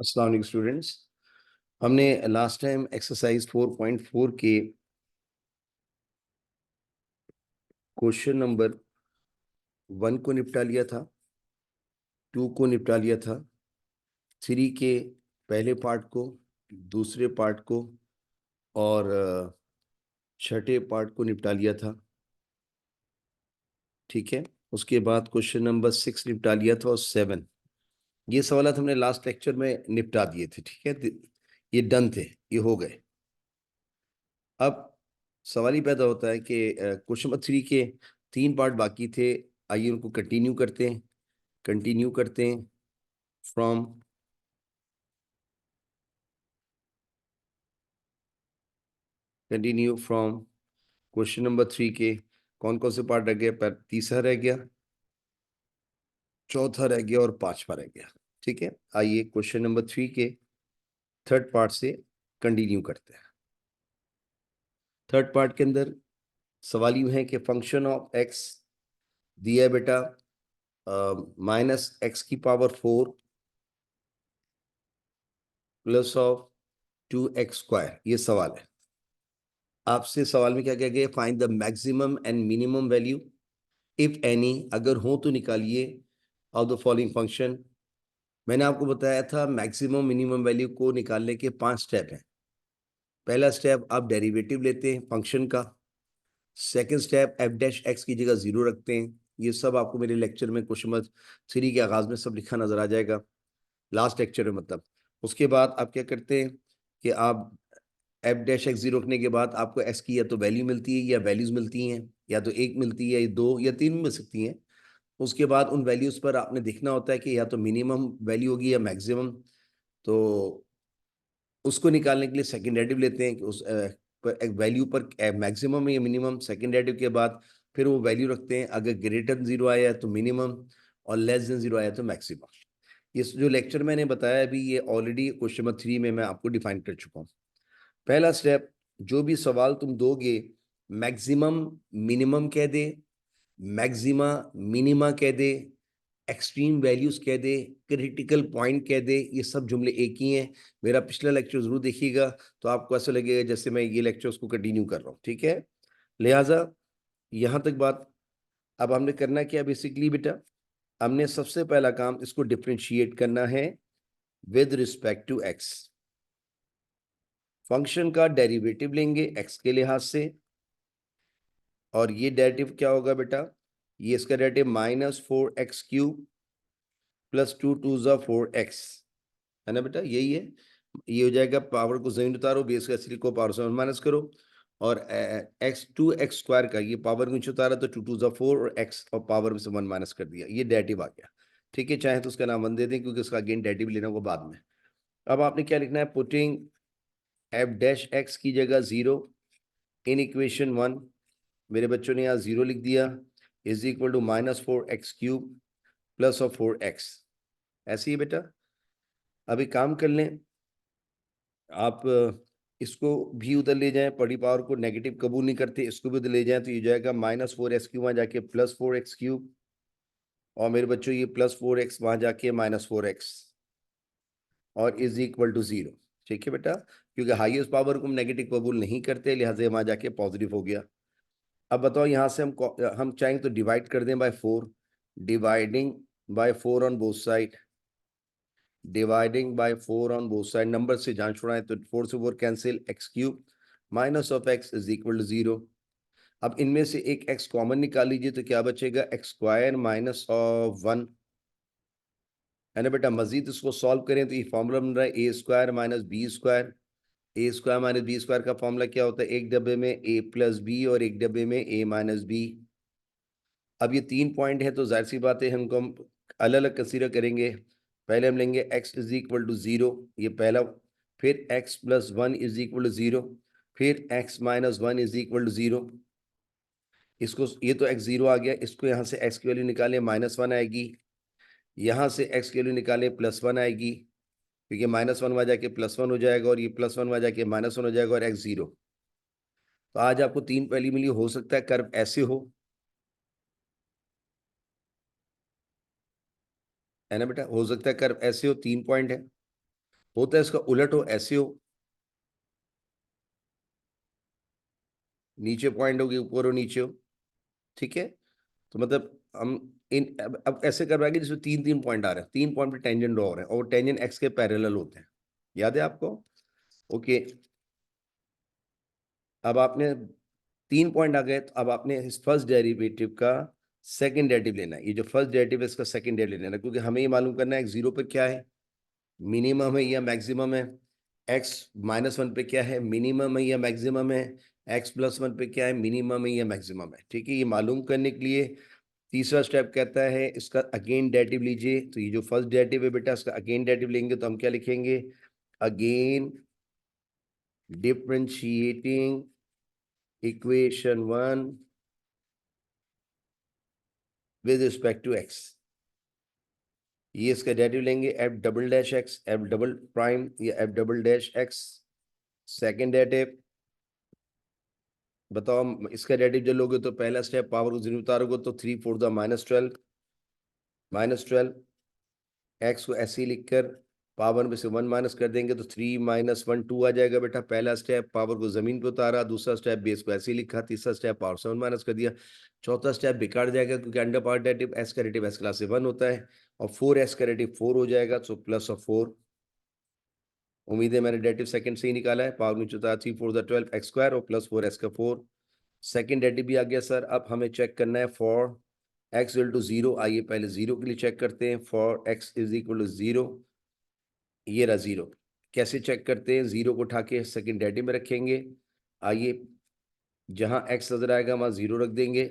अस्सलाम वालेकुम स्टूडेंट्स। हमने लास्ट टाइम एक्सरसाइज 4.4 के क्वेश्चन नंबर 1 को निपटा लिया था, 2 को निपटा लिया था, 3 के पहले पार्ट को, दूसरे पार्ट को और छठे पार्ट को निपटा लिया था। ठीक है, उसके बाद क्वेश्चन नंबर 6 निपटा लिया था और 7। ये सवाल हमने लास्ट लेक्चर में निपटा दिए थे। ठीक है, ये डन थे, ये हो गए। अब सवाल ही पैदा होता है कि क्वेश्चन नंबर 3 के 3 पार्ट बाकी थे। आइए उनको कंटिन्यू करते हैं फ्रॉम क्वेश्चन नंबर 3 के कौन कौन से पार्ट रह गए? तीसरा रह गया, चौथा रह गया और पांचवा रह गया। ठीक है, आइए क्वेश्चन नंबर 3 के थर्ड पार्ट से कंटिन्यू करते हैं। थर्ड पार्ट के अंदर सवाल यूं है कि फंक्शन ऑफ एक्स दिया है बेटा -x⁴ प्लस ऑफ 2x²। ये सवाल है। आपसे सवाल में क्या कहा गया? Find the maximum and minimum value if any, अगर हो तो निकालिए, ऑफ द फॉलोइंग फंक्शन। मैंने आपको बताया था मैक्सिमम मिनिमम वैल्यू को निकालने के 5 स्टेप हैं। पहला स्टेप आप डेरिवेटिव लेते हैं फंक्शन का। सेकंड स्टेप f'(x) की जगह 0 रखते हैं। ये सब आपको मेरे लेक्चर में क्वेश्चन नंबर 3 के आगाज में सब लिखा नजर आ जाएगा, लास्ट लेक्चर में मतलब। उसके बाद आप क्या करते हैं कि आप f'(x) रखने के बाद आपको x की या तो वैल्यू मिलती है या वैल्यूज मिलती हैं, या तो 1 मिलती है या 2 या 3 मिल सकती हैं। उसके बाद उन वैल्यूज पर आपने देखना होता है कि या तो मिनिमम वैल्यू होगी या मैक्सिमम। तो उसको निकालने के लिए सेकेंड डेरिवेटिव लेते हैं कि उस एक वैल्यू पर मैक्सिमम या मिनिमम। सेकेंड डेरिवेटिव के बाद फिर वो वैल्यू रखते हैं, अगर ग्रेटर देन 0 आया तो मिनिमम और लेस देन 0 आया तो मैक्सिमम। ये जो लेक्चर मैंने बताया अभी, ये ऑलरेडी क्वेश्चन नंबर 3 में मैं आपको डिफाइन कर चुका हूँ। पहला स्टेप, जो भी सवाल तुम दोगे मैक्सिमम मिनिमम कह दे, मैक्सिमा मिनिमा कह दे, एक्सट्रीम वैल्यूज कह दे, क्रिटिकल पॉइंट कह दे। ये सब जुमले एक ही हैं। मेरा पिछला लेक्चर जरूर देखिएगा, तो आपको ऐसा लगेगा जैसे मैं ये लेक्चर उसको कंटिन्यू कर रहा हूँ। ठीक है, लिहाजा यहां तक बात। अब हमने करना क्या बेसिकली बेटा? हमने सबसे पहला काम इसको डिफ्रेंशिएट करना है with respect to x. Function का डेरिवेटिव लेंगे एक्स के लिहाज से, और ये डेरिवेटिव क्या होगा बेटा? ये इसका डेरिवेटिव -4x³ प्लस 2 × 2 = 4x है ना बेटा, यही है। ये हो जाएगा, पावर को जमीन उतारो, बेस का एसिड को पावर से माइनस करो, और x² का ये पावर को नीचे उतारा तो 2 × 2 = 4 और x और पावर से 1 माइनस कर दिया, ये डेरिवेटिव आ गया। ठीक है, चाहे तो उसका नाम 1 दे दें क्योंकि उसका अगेन डेरिवेटिव लेना होगा बाद में। अब आपने क्या लिखना है? पुटिंग f'(x) की जगह 0 इन इक्वेशन 1। मेरे बच्चों ने यहाँ 0 लिख दिया, is equal to -4x³ plus of 4x। ऐसे ही बेटा। अभी काम कर लें, आप इसको भी उधर ले जाएं, बड़ी पावर को नेगेटिव कबूल नहीं करते, इसको भी उधर ले जाएं तो ये जाएगा -4x³ वहां जाके +4x³, और मेरे बच्चों ये +4x वहां जाके -4x, और इज इक्वल टू 0। ठीक है बेटा, क्योंकि हाईएस्ट पावर को हम नेगेटिव कबूल नहीं करते, लिहाजा वहां जाके पॉजिटिव हो गया। अब बताओ यहाँ से हम चाहेंगे तो डिवाइड कर दें by 4, dividing by 4 on both side, dividing by 4 on both side. Number से जान छुड़ाएं तो 4 से 4 cancel, x³ minus of x is equal to 0। अब इनमें से एक x कॉमन निकाल लीजिए तो क्या बचेगा? x² माइनस ऑफ 1 है ना बेटा। मजीद इसको सॉल्व करें तो ये फॉर्मूला बन रहा है a² minus b²। a² minus b² का फॉर्मूला क्या होता है? एक डब्बे में a प्लस बी और एक डब्बे में a माइनस बी। अब ये 3 पॉइंट है तो जाहिर सी बात है हमको हम अलग अलग कंसीडर करेंगे। पहले हम लेंगे x इज इक्वल टू 0, ये पहला, फिर x plus 1 is equal to 0, फिर x minus 1 is equal to 0। इसको, ये तो x 0 आ गया, इसको यहाँ से x की वैल्यू निकालें -1 आएगी, यहाँ से x की वैल्यू निकालें +1 आएगी, क्योंकि -1 वहाँ जाके +1 हो जाएगा और ये +1 वहाँ जाके -1 हो जाएगा और x 0। तो आज आपको 3 वैल्यू मिली। हो सकता है कर्व ऐसे हो, है ना बेटा, हो सकता है कर्व ऐसे हो, 3 पॉइंट है। होता है इसका उलट हो, ऐसे हो, नीचे पॉइंट होगी, ऊपर हो, नीचे हो, ठीक है। तो मतलब हम इन अब ऐसे करवाएंगे जिसमें तीन तीन पॉइंट आ रहे हैं, तीन पॉइंट पे टेंजेंट ड्रॉ हो रहे हैं और टेंजेंट एक्स के पैरेलल होते हैं, याद है आपको? ओके। अब आपने तीन पॉइंट आ गए, तो अब आपने इस फर्स्ट डेरिवेटिव का सेकंड डेरिवेटिव लेना है। ये जो फर्स्ट डेरिवेटिव है इसका सेकंड डेरिवेटिव लेना है, क्योंकि हमें ये मालूम करना है जीरो पर क्या है, मिनिमम है या मैक्सिमम है, एक्स माइनस वन पे क्या है, मिनिमम है या मैक्सिमम है, एक्स प्लस वन पे क्या है, मिनिमम है या मैक्सिमम है, ठीक है। ये मालूम करने के लिए तीसरा स्टेप कहता है इसका अगेन डेरिवेटिव लीजिए। तो ये जो फर्स्ट डेरिवेटिव है बेटा, इसका अगेन डेरिवेटिव लेंगे तो हम क्या लिखेंगे, again differentiating equation one with respect to x. ये इसका डेरिवेटिव लेंगे f double dash x, f double prime या f double dash x. Second derivative बताओ, इसका डेरिवेटिव जो लोगे तो पहला स्टेप पावर को जीरो उतारोगे तो 3 4 द -12 एक्स को ऐसे ही लिखकर पावर में से 1 माइनस कर देंगे तो 3 - 1 2 आ जाएगा बेटा। पहला स्टेप पावर को जमीन पे उतारा, दूसरा स्टेप बेस को ऐसे ही लिखा, तीसरा स्टेप पावर 7 माइनस कर दिया, चौथा स्टेप बिगाड़ जाएगा क्योंकि अंडर पावर डेरिवेटिव एस का डेरिवेटिव एस क्लास से 1 होता है और 4 एस का डेरिवेटिव 4 हो जाएगा, सो प्लस ऑफ 4। उम्मीद है मैंने डेरिवेटिव सेकंड से ही निकाला है। पावर नीचे उतारा 3 4 द 12 एक्स स्क्वायर और प्लस 4 एस का 4। सेकंड डेरिवेटिव भी आ गया सर। अब हमें चेक करना है for x equal to zero. आइए पहले जीरो के लिए चेक करते हैं। For x is equal to zero, ये रहा जीरो। कैसे चेक करते हैं, जीरो को उठा के सेकेंड डेरिवेटिव में रखेंगे। आइए जहां एक्स नजर आएगा वहां जीरो रख देंगे।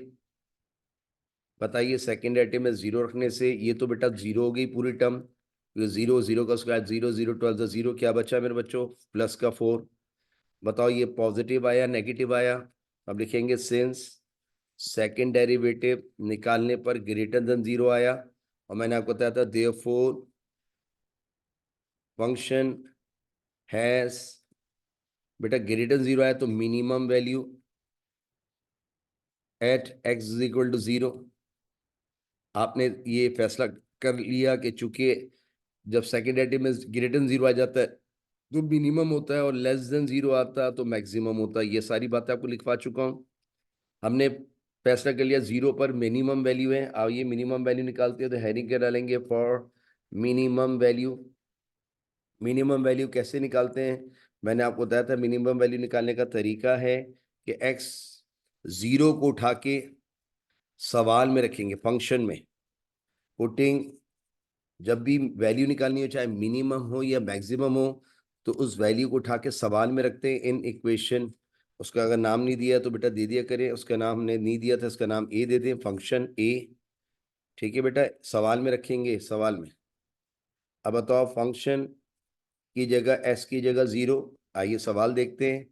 बताइए सेकेंड डेरिवेटिव में जीरो रखने से ये तो बेटा जीरो हो गई पूरी टर्म, जीरो जीरो का स्क्वायर जीरो, जीरो 12 जीरो, क्या बचा मेरे बच्चों, प्लस का 4। बताओ ये पॉजिटिव आया नेगेटिव आया। अब लिखेंगे सिंस सेकेंड डेरिवेटिव निकालने पर ग्रेटर देन जीरो आया, और मैंने आपको बताया था देयरफॉर फंक्शन हैज, बेटा ग्रेटर देन जीरो आया तो minimum value at x is equal to zero. आपने ये फैसला कर लिया कि चूंकि जब सेकेंड डेरिवेटिव में ग्रेटर देन जीरो आ जाता है तो मिनिमम होता है और लेस देन जीरो आता है तो मैक्सिमम होता है। ये सारी बातें आपको लिखवा चुका हूँ। हमने फैसला कर लिया जीरो पर मिनिमम वैल्यू है। अब ये मिनिमम वैल्यू निकालते हैं तो हेडिंग क्या डालेंगे, for minimum value. Minimum value कैसे निकालते हैं, मैंने आपको बताया था। मिनिमम वैल्यू निकालने का तरीका है कि एक्स जीरो को उठा के सवाल में रखेंगे, फंक्शन में पुटिंग। जब भी वैल्यू निकालनी हो, चाहे मिनिमम हो या मैक्सिमम हो, तो उस वैल्यू को उठा के सवाल में रखते हैं इन इक्वेशन। उसका अगर नाम नहीं दिया तो बेटा दे दिया करें, उसका नाम हमने नहीं दिया था, इसका नाम ए दे दें, फंक्शन ए, ठीक है बेटा। सवाल में रखेंगे, सवाल में। अब बताओ फंक्शन की जगह एस की जगह जीरो। आइए सवाल देखते हैं।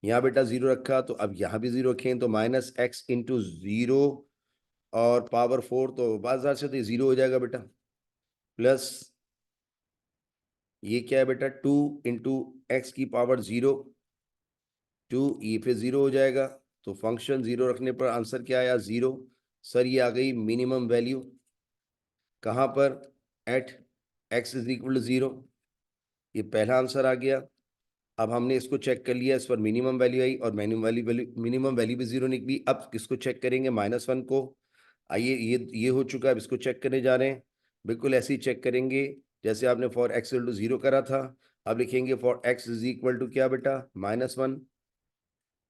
यहाँ बेटा जीरो रखा तो अब यहाँ भी जीरो रखें तो माइनस एक्स इंटू जीरो और पावर 4, तो बाजार से तो ये जीरो हो जाएगा बेटा। प्लस ये क्या है बेटा, 2 × x की पावर 0, 2, ये फिर जीरो हो जाएगा। तो फंक्शन जीरो रखने पर आंसर क्या आया, जीरो। सर ये आ गई मिनिमम वैल्यू, कहाँ पर, at x is equal to zero. ये पहला आंसर आ गया। अब हमने इसको चेक कर लिया, इस पर मिनिमम वैल्यू आई और मिनिमम वैल्यू भी जीरो निकली। अब किसको चेक करेंगे, -1 को। आइए ये हो चुका है, अब इसको चेक करने जा रहे हैं। बिल्कुल ऐसे ही चेक करेंगे जैसे आपने for x equal to zero करा था। अब लिखेंगे for x is equal to क्या बेटा, -1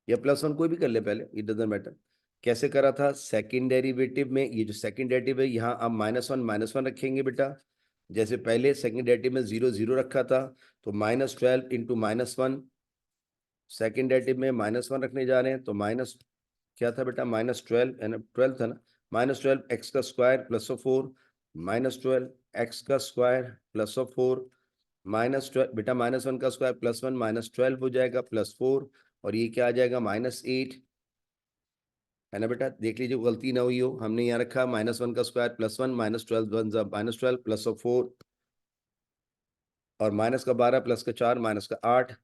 या +1, कोई भी कर ले पहले, इट डजेंट मैटर। कैसे करा था, सेकंड डेरिवेटिव में, ये जो सेकंड डेरिवेटिव है यहाँ आप -1 रखेंगे बेटा। जैसे पहले सेकंड डेरिवेटिव में जीरो जीरो रखा था, तो -12 इंटू -1। सेकेंड डेरिवेटिव में -1 रखने जा रहे हैं तो माइनस क्या था बेटा, -12 है ना, 12 था ना, -12 एक्स का स्क्वायर प्लस ऑफ 4, -12 एक्स का स्क्वायर प्लस ऑफ 4, -12 बेटा -1 का स्क्वायर +1 -12 हो जाएगा +4, और ये क्या आ जाएगा -8, है ना बेटा। देख लीजिए गलती ना हुई हो, हमने यहाँ रखा -1 का स्क्वायर +1 -12 -12 प्लस ऑफ 4 और माइनस का 12 प्लस का 4 माइनस का 8।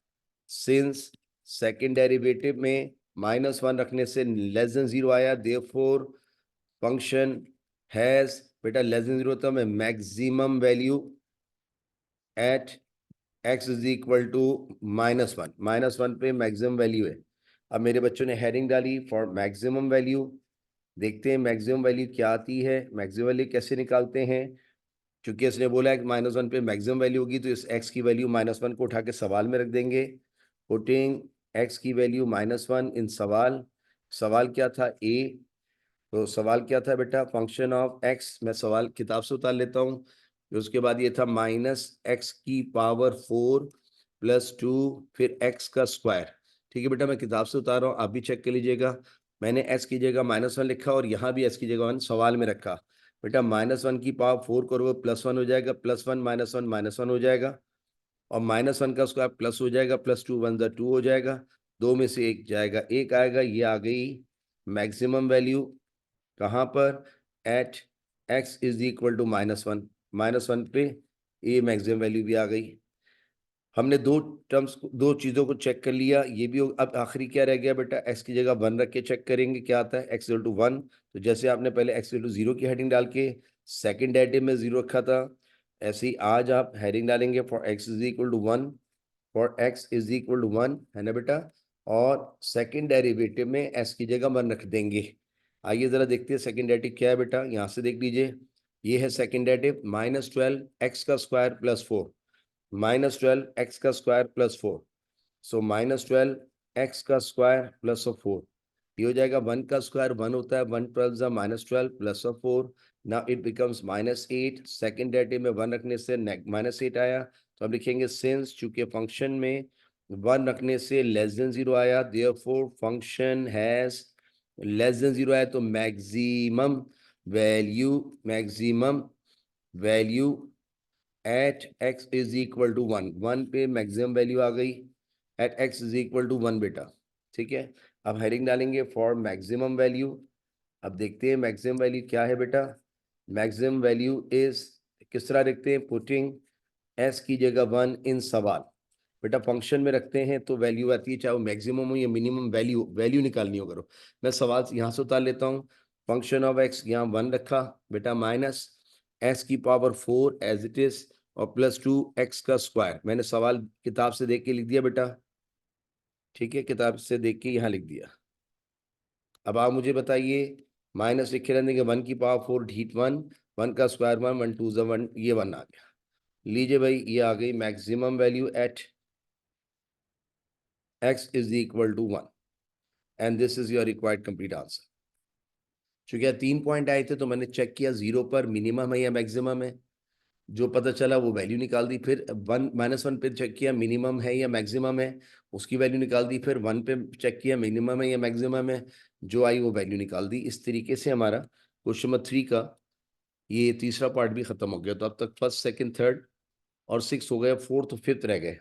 सिंस सेकेंड डेरिवेटिव में -1 रखने से लेस देन जीरो आया, देयरफॉर फंक्शन हैज, बेटा लेस देन जीरो था मैं maximum value at x is equal to -1, -1 पे मैक्सिमम वैल्यू है। अब मेरे बच्चों ने हेडिंग डाली फॉर मैक्सिमम वैल्यू। देखते हैं मैक्सिमम वैल्यू क्या आती है, मैक्सिमम वैल्यू कैसे निकालते हैं। क्योंकि इसने बोला है कि -1 पे मैक्सिमम वैल्यू होगी, तो इस x की वैल्यू -1 को उठा के सवाल में रख देंगे। पुटिंग x की वैल्यू -1 इन सवाल। सवाल क्या था a, तो सवाल क्या था बेटा, फंक्शन ऑफ x। मैं सवाल किताब से उतार लेता हूँ। फिर उसके बाद ये था -x⁴ +2 फिर x का स्क्वायर। ठीक है बेटा, मैं किताब से उतार रहा हूँ, आप भी चेक कर लीजिएगा। मैंने x की जगह -1 लिखा और यहाँ भी x की जगह 1 सवाल में रखा। बेटा -1⁴ करोगे +1 हो जाएगा, +1 -1 -1 हो जाएगा, और -1 का स्क्वायर प्लस हो जाएगा, +2 1 ज़ा 2 हो जाएगा। दो में से एक जाएगा, एक आएगा, ये आ गई मैक्सिमम वैल्यू। कहाँ पर, at x is equal to -1, -1 पे ये मैक्सिमम वैल्यू भी आ गई। हमने दो टर्म्स, दो चीज़ों को चेक कर लिया, ये भी अब आखिरी क्या रह गया बेटा, x की जगह 1 रख के चेक करेंगे क्या आता है, x इक्वल टू 1। तो जैसे आपने पहले x इक्वल टू 0 की हेडिंग डाल के सेकेंड डेरिवेटिव में 0 रखा था, ऐसे ही आज आप हेडिंग डालेंगे for x is equal to 1, for x is equal to 1, है ना बेटा, और सेकेंड डेरिवेटिव में s की जगह 1 रख देंगे। आइए जरा देखते हैं सेकेंड डेरिवेटिव क्या है बेटा, यहाँ से देख लीजिए। ये है सेकेंड डेरिवेटिव, -12 x का स्क्वायर +4, -12 x का स्क्वायर +4। सो -12 x का स्क्वायर +4, ये हो जाएगा 1 का स्क्वायर 1 होता है, 1 12 ज़ा -12 +4। Now it becomes -8। Second derivative में 1 रखने से -8 आया, तो अब लिखेंगे सिंस, चूंकि फंक्शन में 1 रखने से <0 आया, देयरफॉर फंक्शन हैज <0 आया, तो maximum value at x is equal to 1, 1 पे मैक्सिमम वैल्यू आ गई at x is equal to 1 बेटा। ठीक है, अब हेडिंग डालेंगे फॉर मैक्सिमम वैल्यू। अब देखते हैं मैक्सिमम वैल्यू क्या है बेटा। मैक्सिमम वैल्यू इज, किस तरह लिखते हैं, पुटिंग s की जगह 1 इन सवाल। बेटा फंक्शन में रखते हैं तो वैल्यू आती है, चाहे वो मैक्सिमम हो या मिनिमम, वैल्यू वैल्यू निकालनी हो करो। मैं सवाल यहाँ से उतार लेता हूँ। फंक्शन ऑफ x यहाँ 1 रखा बेटा, -s⁴ एज इट इज, और +2 x का स्क्वायर। मैंने सवाल किताब से देख के लिख दिया बेटा, ठीक है, किताब से देख के यहाँ लिख दिया। अब आप मुझे बताइए, माइनस लिखे रहने के 1⁴ ढीट 1, 1 का स्क्वायर 1, 1 2 ज़ा 1, ये 1 आ गया। लीजिए भाई, ये आ गई maximum value at x is equal to 1, and this is your required complete answer. चूंकि 3 पॉइंट आए थे तो मैंने चेक किया 0 पर मिनिमम है या मैक्सिमम है, जो पता चला वो वैल्यू निकाल दी। फिर 1 पे चेक किया मिनिमम है या मैक्सिमम है, उसकी वैल्यू निकाल दी। फिर 1 पे चेक किया मिनिमम है या मैक्सिमम है, जो आई वो वैल्यू निकाल दी। इस तरीके से हमारा क्वेश्चन नंबर 3 का ये तीसरा पार्ट भी खत्म हो गया। तो अब तक फर्स्ट सेकंड थर्ड और 6 हो गया, फोर्थ और फिफ्थ रह गए।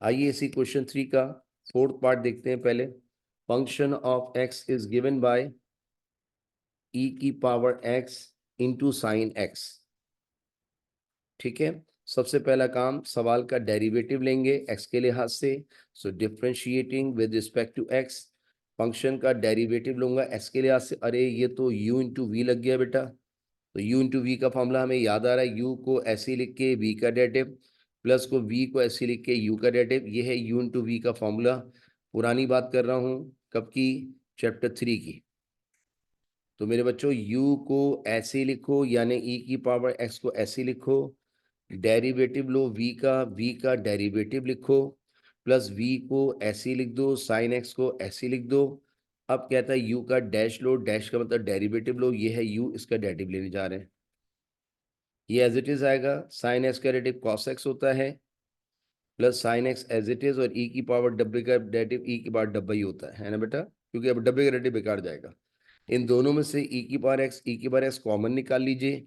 आइए इसी क्वेश्चन 3 का फोर्थ पार्ट देखते हैं पहले। Function of x is given by e⁻x into sine x। ठीक है, सबसे पहला काम, सवाल का डेरिवेटिव लेंगे x के लिहाज से। So differentiating with respect to x, function का डेरिवेटिव लूंगा x के लिहाज से। अरे ये तो u इंटू वी लग गया बेटा, तो u इंटू वी का फॉर्मूला हमें याद आ रहा है। u को ऐसे लिख के v का डेरिवेटिव, प्लस को v को ऐसे लिख के u का डेरिवेटिव, ये है u इंटू वी का फॉर्मूला। पुरानी बात कर रहा हूँ, कब की, चैप्टर 3 की। तो मेरे बच्चों u को ऐसे लिखो, यानी e⁻x को ऐसे लिखो, डेरिवेटिव लो v का डेरिवेटिव लिखो, प्लस v को ऐसे लिख दो, साइन x को ऐसे लिख दो। अब कहता है u का डैश लो, डैश का मतलब डेरिवेटिव लो, ये है u, इसका डेरिवेटिव लेने जा रहे हैं। ये एज इट इज आएगा, साइन x का डेरिवेटिव cos x होता है, plus sine x as it is, और e⁻w का डेरिवेटिव e⁻w ही होता है ना बेटा, क्योंकि अब w का डेरिवेटिव बेकार जाएगा। इन दोनों में से e⁻x कॉमन निकाल लीजिए,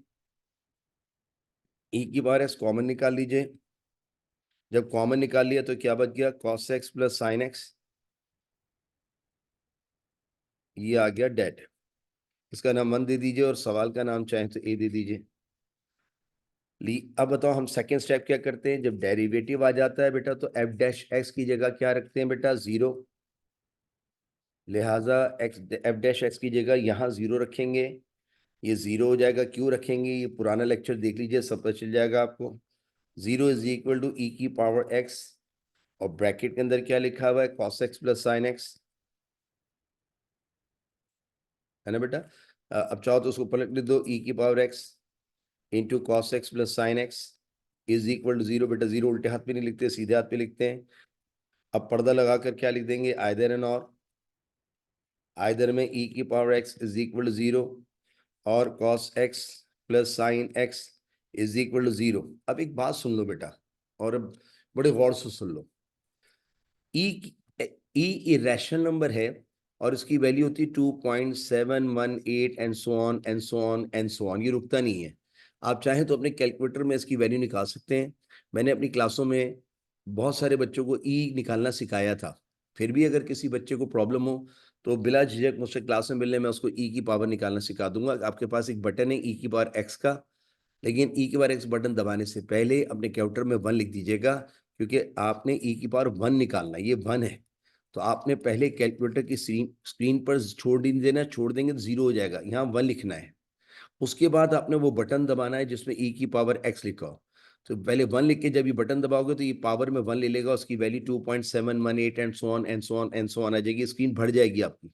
e⁻x कॉमन निकाल लीजिए। जब कॉमन निकाल लिया तो क्या बच गया, cos x plus sine x, ये आ गया डेट। इसका नाम 1 दे दीजिए और सवाल का नाम चाहे तो a दे दीजिए। अब बताओ हम सेकेंड स्टेप क्या करते हैं। जब डेरिवेटिव आ जाता है बेटा तो f'(x) की जगह क्या रखते हैं बेटा, 0। लिहाजा f'(x) की जगह यहाँ 0 रखेंगे। ये 0 हो जाएगा, क्यों रखेंगे, ये पुराना लेक्चर देख लीजिए, सब पता चल जाएगा आपको। 0 इज इक्वल टू ई की पावर x, और ब्रैकेट के अंदर क्या लिखा हुआ है, cos x plus sine x, है ना बेटा। अब चाहो तो उसको पलट लिख दो, ई की power x into cos x plus sine x is equal to 0। बेटा 0 उल्टे हाथ पे नहीं लिखते, सीधे हाथ पे लिखते हैं। अब पर्दा लगाकर क्या लिख देंगे, आइदर एंड और। आइदर में ई की power x is equal to 0 और cos x plus sine x is equal to 0। अब एक बात सुन लो बेटा, और अब बड़े गौर से सुन लो। ई ई इरेशनल नंबर है और इसकी वैल्यू होती है 2.718 and so on and so on and so on, ये रुकता नहीं है। आप चाहें तो अपने कैलकुलेटर में इसकी वैल्यू निकाल सकते हैं। मैंने अपनी क्लासों में बहुत सारे बच्चों को ई निकालना सिखाया था। फिर भी अगर किसी बच्चे को प्रॉब्लम हो तो बिला झिझक मुझसे क्लास में मिलने, मैं उसको ई की पावर निकालना सिखा दूंगा। आपके पास एक बटन है ई की पावर एक्स का, लेकिन ई की पावर एक्स बटन दबाने से पहले अपने कैलकुलेटर में 1 लिख दीजिएगा, क्योंकि आपने ई की पावर 1 निकालना है, ये 1 है। तो आपने पहले कैलकुलेटर की स्क्रीन पर छोड़ नहीं देना, छोड़ देंगे तो 0 हो जाएगा, यहाँ 1 लिखना है। उसके बाद आपने वो बटन दबाना है जिसमें ई की पावर एक्स लिखा हो। तो पहले 1 लिख के जब ये बटन दबाओगे तो ये पावर में 1 ले लेगा, उसकी value 2.718 and so on and so on and so on आ जाएगी, स्क्रीन भर जाएगी आपकी।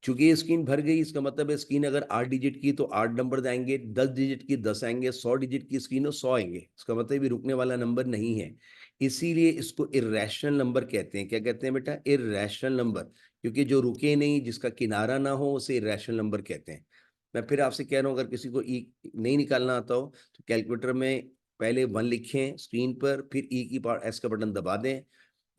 चूंकि ये स्क्रीन भर गई, इसका मतलब है स्क्रीन अगर 8 डिजिट की तो 8 नंबर आएंगे, 10 डिजिट की 10 आएंगे, 100 डिजिट की स्क्रीन हो 100 आएंगे। इसका मतलब ये रुकने वाला नंबर नहीं है। इसीलिए इसको इर्रेशनल नंबर कहते हैं। क्या कहते हैं बेटा, इर्रेशनल नंबर। क्योंकि जो रुके नहीं, जिसका किनारा ना हो, उसे इर्रेशनल नंबर कहते हैं। मैं फिर आपसे कह रहा हूँ, अगर किसी को ई नहीं निकालना आता हो तो कैलकुलेटर में पहले 1 लिखें स्क्रीन पर, फिर ई की पावर एस का बटन दबा दें,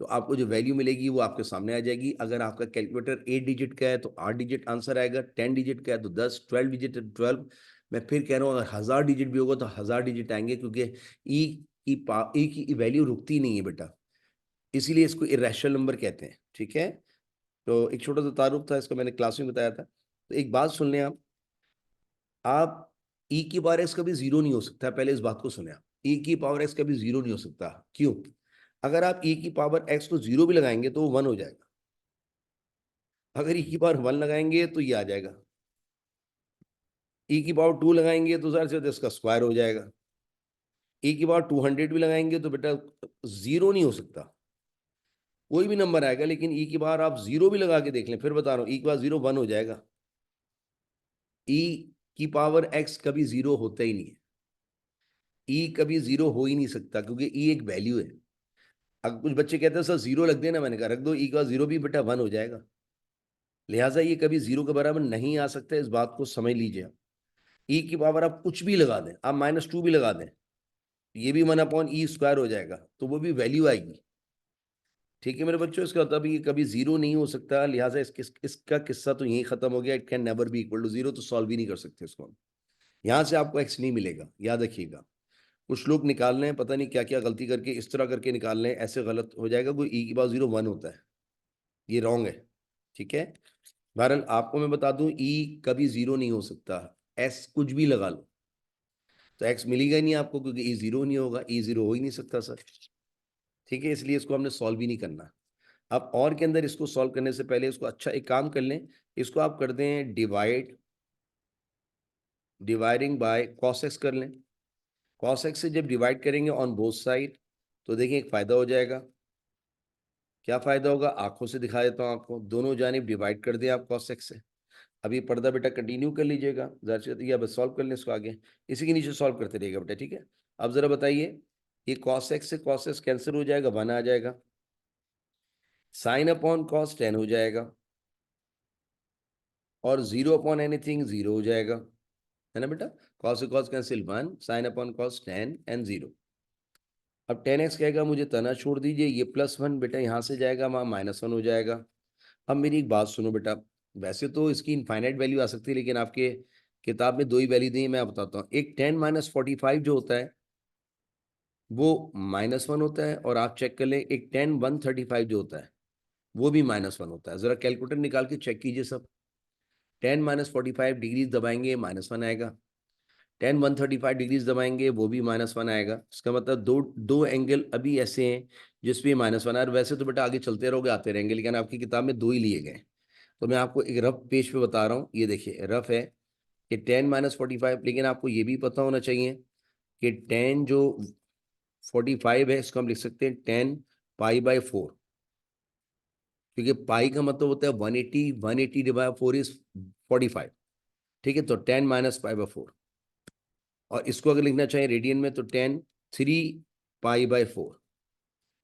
तो आपको जो वैल्यू मिलेगी वो आपके सामने आ जाएगी। अगर आपका कैलकुलेटर 8 डिजिट का है तो 8 डिजिट आंसर आएगा, 10 डिजिट का है तो 10, 12 डिजिट है तो 12। मैं फिर कह रहा हूँ, अगर 1000 डिजिट भी होगा तो 1000 डिजिट आएंगे, क्योंकि ई ई की वैल्यू रुकती नहीं है बेटा, इसीलिए इसको इरेशनल नंबर कहते हैं। ठीक है, तो एक छोटा सा तारुफ था, इसका मैंने क्लास में बताया था। तो एक बात सुन लें आप ई की पावर एक्स कभी 0 नहीं हो सकता, पहले इस बात को सुने आप। ई की पावर एक्स कभी 0 नहीं हो सकता। क्यों? अगर आप ई की पावर एक्स को 0 भी लगाएंगे तो वो 1 हो जाएगा। अगर ई की पावर 1 लगाएंगे तो ये आ जाएगा। ई की पावर 2 लगाएंगे तो ज़ाहिर सी बात है इसका स्क्वायर हो जाएगा। ई की पावर 200 भी लगाएंगे तो बेटा 0 नहीं हो सकता, कोई भी नंबर आएगा। लेकिन ई की पावर आप 0 भी लगा के देख लें, फिर बता रहा हूँ, ई की पावर 0 1 हो जाएगा। ई की पावर एक्स कभी 0 होता ही नहीं है। ई कभी 0 हो ही नहीं सकता, क्योंकि ई एक वैल्यू है। अब कुछ बच्चे कहते हैं सर 0 लग देना, मैंने कहा रख दो, ई का 0 भी बेटा 1 हो जाएगा। लिहाजा ये कभी 0 के बराबर नहीं आ सकता, इस बात को समझ लीजिए आप। ई की पावर आप कुछ भी लगा दें, आप -2 भी लगा दें, ये भी 1/e² हो जाएगा, तो वो भी वैल्यू आएगी। ठीक है मेरे बच्चों, इसका मतलब ये कभी 0 नहीं हो सकता। लिहाजा इसका किस्सा तो यही खत्म हो गया। It can never be equal to 0, तो सॉल्व ही नहीं कर सकते इसको। यहाँ से आपको एक्स नहीं मिलेगा, याद रखिएगा। कुछ लोग निकाल रहे हैं, पता नहीं क्या क्या गलती करके इस तरह करके निकाल रहे हैं, ऐसे गलत हो जाएगा। कोई ई की पावर 0 1 होता है, ये रॉन्ग है। ठीक है, बहरहाल आपको मैं बता दूं, ई कभी 0 नहीं हो सकता। एस कुछ भी लगा लो तो एक्स मिलेगा ही नहीं आपको, क्योंकि ई 0 नहीं होगा, ई 0 हो ही नहीं सकता सर। ठीक है, इसलिए इसको हमने सॉल्व ही नहीं करना। अब और के अंदर इसको सॉल्व करने से पहले इसको अच्छा एक काम कर लें, इसको आप कर दें डिवाइडिंग बाय कॉस एक्स कर लें। कॉस एक्स से जब डिवाइड करेंगे ऑन बोथ साइड, तो देखिए एक फायदा हो जाएगा। क्या फायदा होगा, आंखों से दिखा देता हूँ आपको। दोनों जानिब डिवाइड कर दिया आप कॉस एक्स से। अब ये पर्दा बेटा कंटिन्यू कर लीजिएगा, ज़रा बस सॉल्व कर लें इसको आगे, इसी के नीचे सॉल्व करते रहिएगा बेटा। ठीक है, अब जरा बताइए, ये कॉस एक्स से कॉस एक्स कैंसिल हो जाएगा, 1 आ जाएगा। साइन अपॉन कॉस 10 हो जाएगा, और 0 अपॉन एनीथिंग 0 हो जाएगा, है ना बेटा। कॉस से cos cancel 1, sine upon cos 10 and 0। अब 10x कहेगा मुझे तना छोड़ दीजिए, ये +1 बेटा यहाँ से जाएगा, वहाँ -1 हो जाएगा। अब मेरी एक बात सुनो बेटा, वैसे तो इसकी इनफाइनाइट वैल्यू आ सकती है, लेकिन आपके किताब में 2 ही वैल्यू दी है, मैं बताता हूँ। एक 10 - 45 जो होता है वो -1 होता है, और आप चेक कर लें एक 10 135 जो होता है वो भी -1 होता है। जरा कैलकुलेटर निकाल के चेक कीजिए सब। 10 - 45 डिग्रीज दबाएंगे -1 आएगा, 10 135 डिग्रीज दबाएंगे वो भी -1 आएगा। इसका मतलब दो दो एंगल अभी ऐसे हैं जिसमें -1 आ रहा है। वैसे तो बेटा आगे चलते रहोगे आते रहेंगे, लेकिन आपकी किताब में 2 ही लिए गए। तो मैं आपको एक रफ पेज पे बता रहा हूँ, ये देखिए रफ है कि 10 - 45, लेकिन आपको ये भी पता होना चाहिए कि 10 जो 45 है, इसको हम लिख सकते हैं 10 पाई बाय 4, क्योंकि पाई का मतलब होता है 180, 180 डिवाइड 4 इज 45, ठीक है। तो 10 माइनस पाई बाय 4, और इसको अगर लिखना चाहें रेडियन में तो 10 3 पाई बाय 4।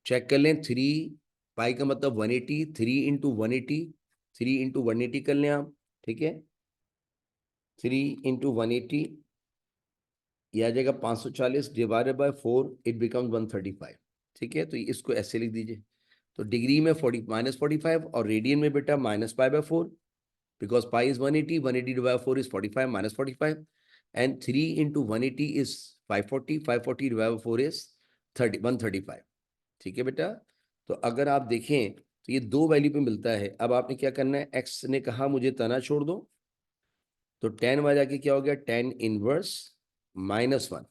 चेक कर लें, 3 पाई का मतलब 180, 3 इंटू 180, 3 इंटू 180 कर लें आप, ठीक है। 3 इंटू 180 ये आ जाएगा 540 डिवाइडेड बाय 4, इट बिकम्स 135, ठीक है। तो इसको ऐसे लिख दीजिए। तो डिग्री में 40 माइनस 45 और रेडियन में बेटा minus pi by 4, because pi is 180, 180 divided by 4 is 45 minus 45, and 3 into 180 is 540, 540 divided by 4 is 135, ठीक है बेटा। तो अगर आप देखें तो ये दो वैल्यू पे मिलता है। अब आपने क्या करना है, x ने कहा मुझे तना छोड़ दो, तो 10 वहां जाके क्या हो गया, 10 इनवर्स -1,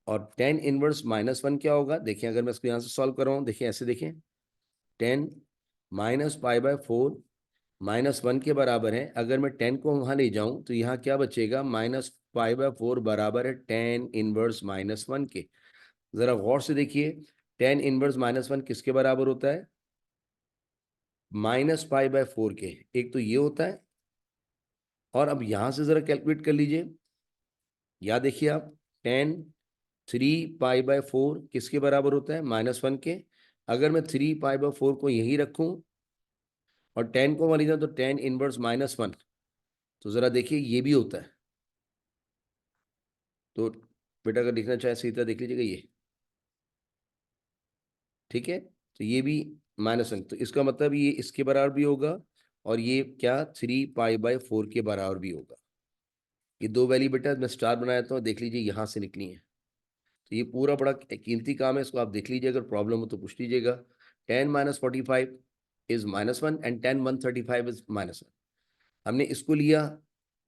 और 10 इनवर्स -1 क्या होगा, देखिए अगर मैं इसको यहां से सॉल्व कर रहा हूं, देखिए ऐसे देखें, 10 माइनस पाई बाय 4 -1 के बराबर है। अगर मैं 10 को वहां ले जाऊं तो यहाँ क्या बचेगा, -5/4 बराबर है 10 इनवर्स -1 के। जरा गौर से देखिए, 10 इनवर्स -1 किसके बराबर होता है, -5/4 के। एक तो ये होता है, और अब यहां से जरा कैलकुलेट कर लीजिए, या देखिए आप, 10 3 पाई/4 किसके बराबर होता है, -1 के। अगर मैं 3 पाई/4 को यही रखूं और 10 को वहां ले जाऊं तो 10 इनवर्स -1, तो जरा देखिए ये भी होता है। तो बेटा अगर लिखना चाहे सीधा देख लीजिएगा ये, ठीक है। तो ये भी -1, तो इसका मतलब ये इसके बराबर भी होगा, और ये क्या 3 पाई/4 के बराबर भी होगा। ये दो वैल्यू बेटा मैं स्टार बनाया था, देख लीजिए यहाँ से निकली है। तो ये पूरा बड़ा कीमती काम है, इसको आप देख लीजिए, अगर प्रॉब्लम हो तो पूछ लीजिएगा। 10 माइनस 45 इज -1 एंड 10 135 इज -1। हमने इसको लिया,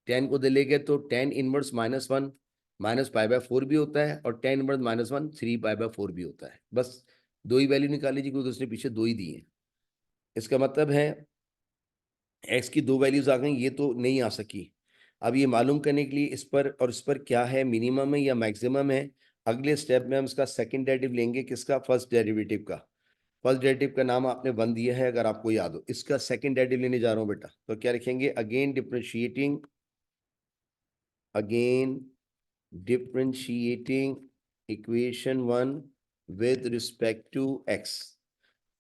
10 को दे ले गए तो 10 इनवर्स -1 -पाई/4 भी होता है, और 10 इनवर्स -1 3 पाई/4 भी होता है। बस दो ही वैल्यू निकाल लीजिए, क्योंकि उसने पीछे दो ही दी है। इसका मतलब है एक्स की दो वैल्यूज आ गई, ये तो नहीं आ सकी। अब ये मालूम करने के लिए इस पर और इस पर क्या है, मिनिमम है या मैक्सिमम है, अगले स्टेप में हम इसका सेकंड डेरिवेटिव लेंगे। किसका, फर्स्ट डेरिवेटिव का। फर्स्ट डेरिवेटिव का नाम आपने 1 दिया है, अगर आपको याद हो। इसका सेकंड डेरिवेटिव लेने जा रहा हूं बेटा, तो क्या लिखेंगे, again differentiating equation 1 with respect to x।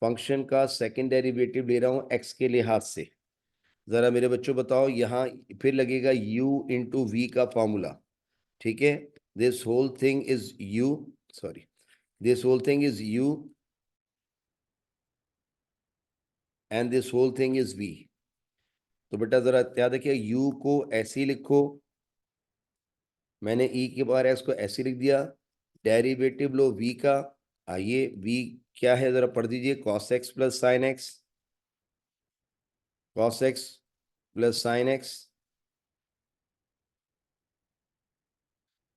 Function का सेकंड डेरिवेटिव ले रहा हूं x के लिहाज से। जरा मेरे बच्चों बताओ, यहां फिर लगेगा u इंटू वी का फॉर्मूला, ठीक है। This whole thing is u, sorry, this whole thing is u and this whole thing is v। तो बेटा जरा याद रखिए, u को ऐसे ही लिखो, मैंने e के बार x को ऐसे लिख दिया। डेरिवेटिव लो v का, आइए v क्या है जरा पढ़ दीजिए, cos x plus sine x, cos x plus sine x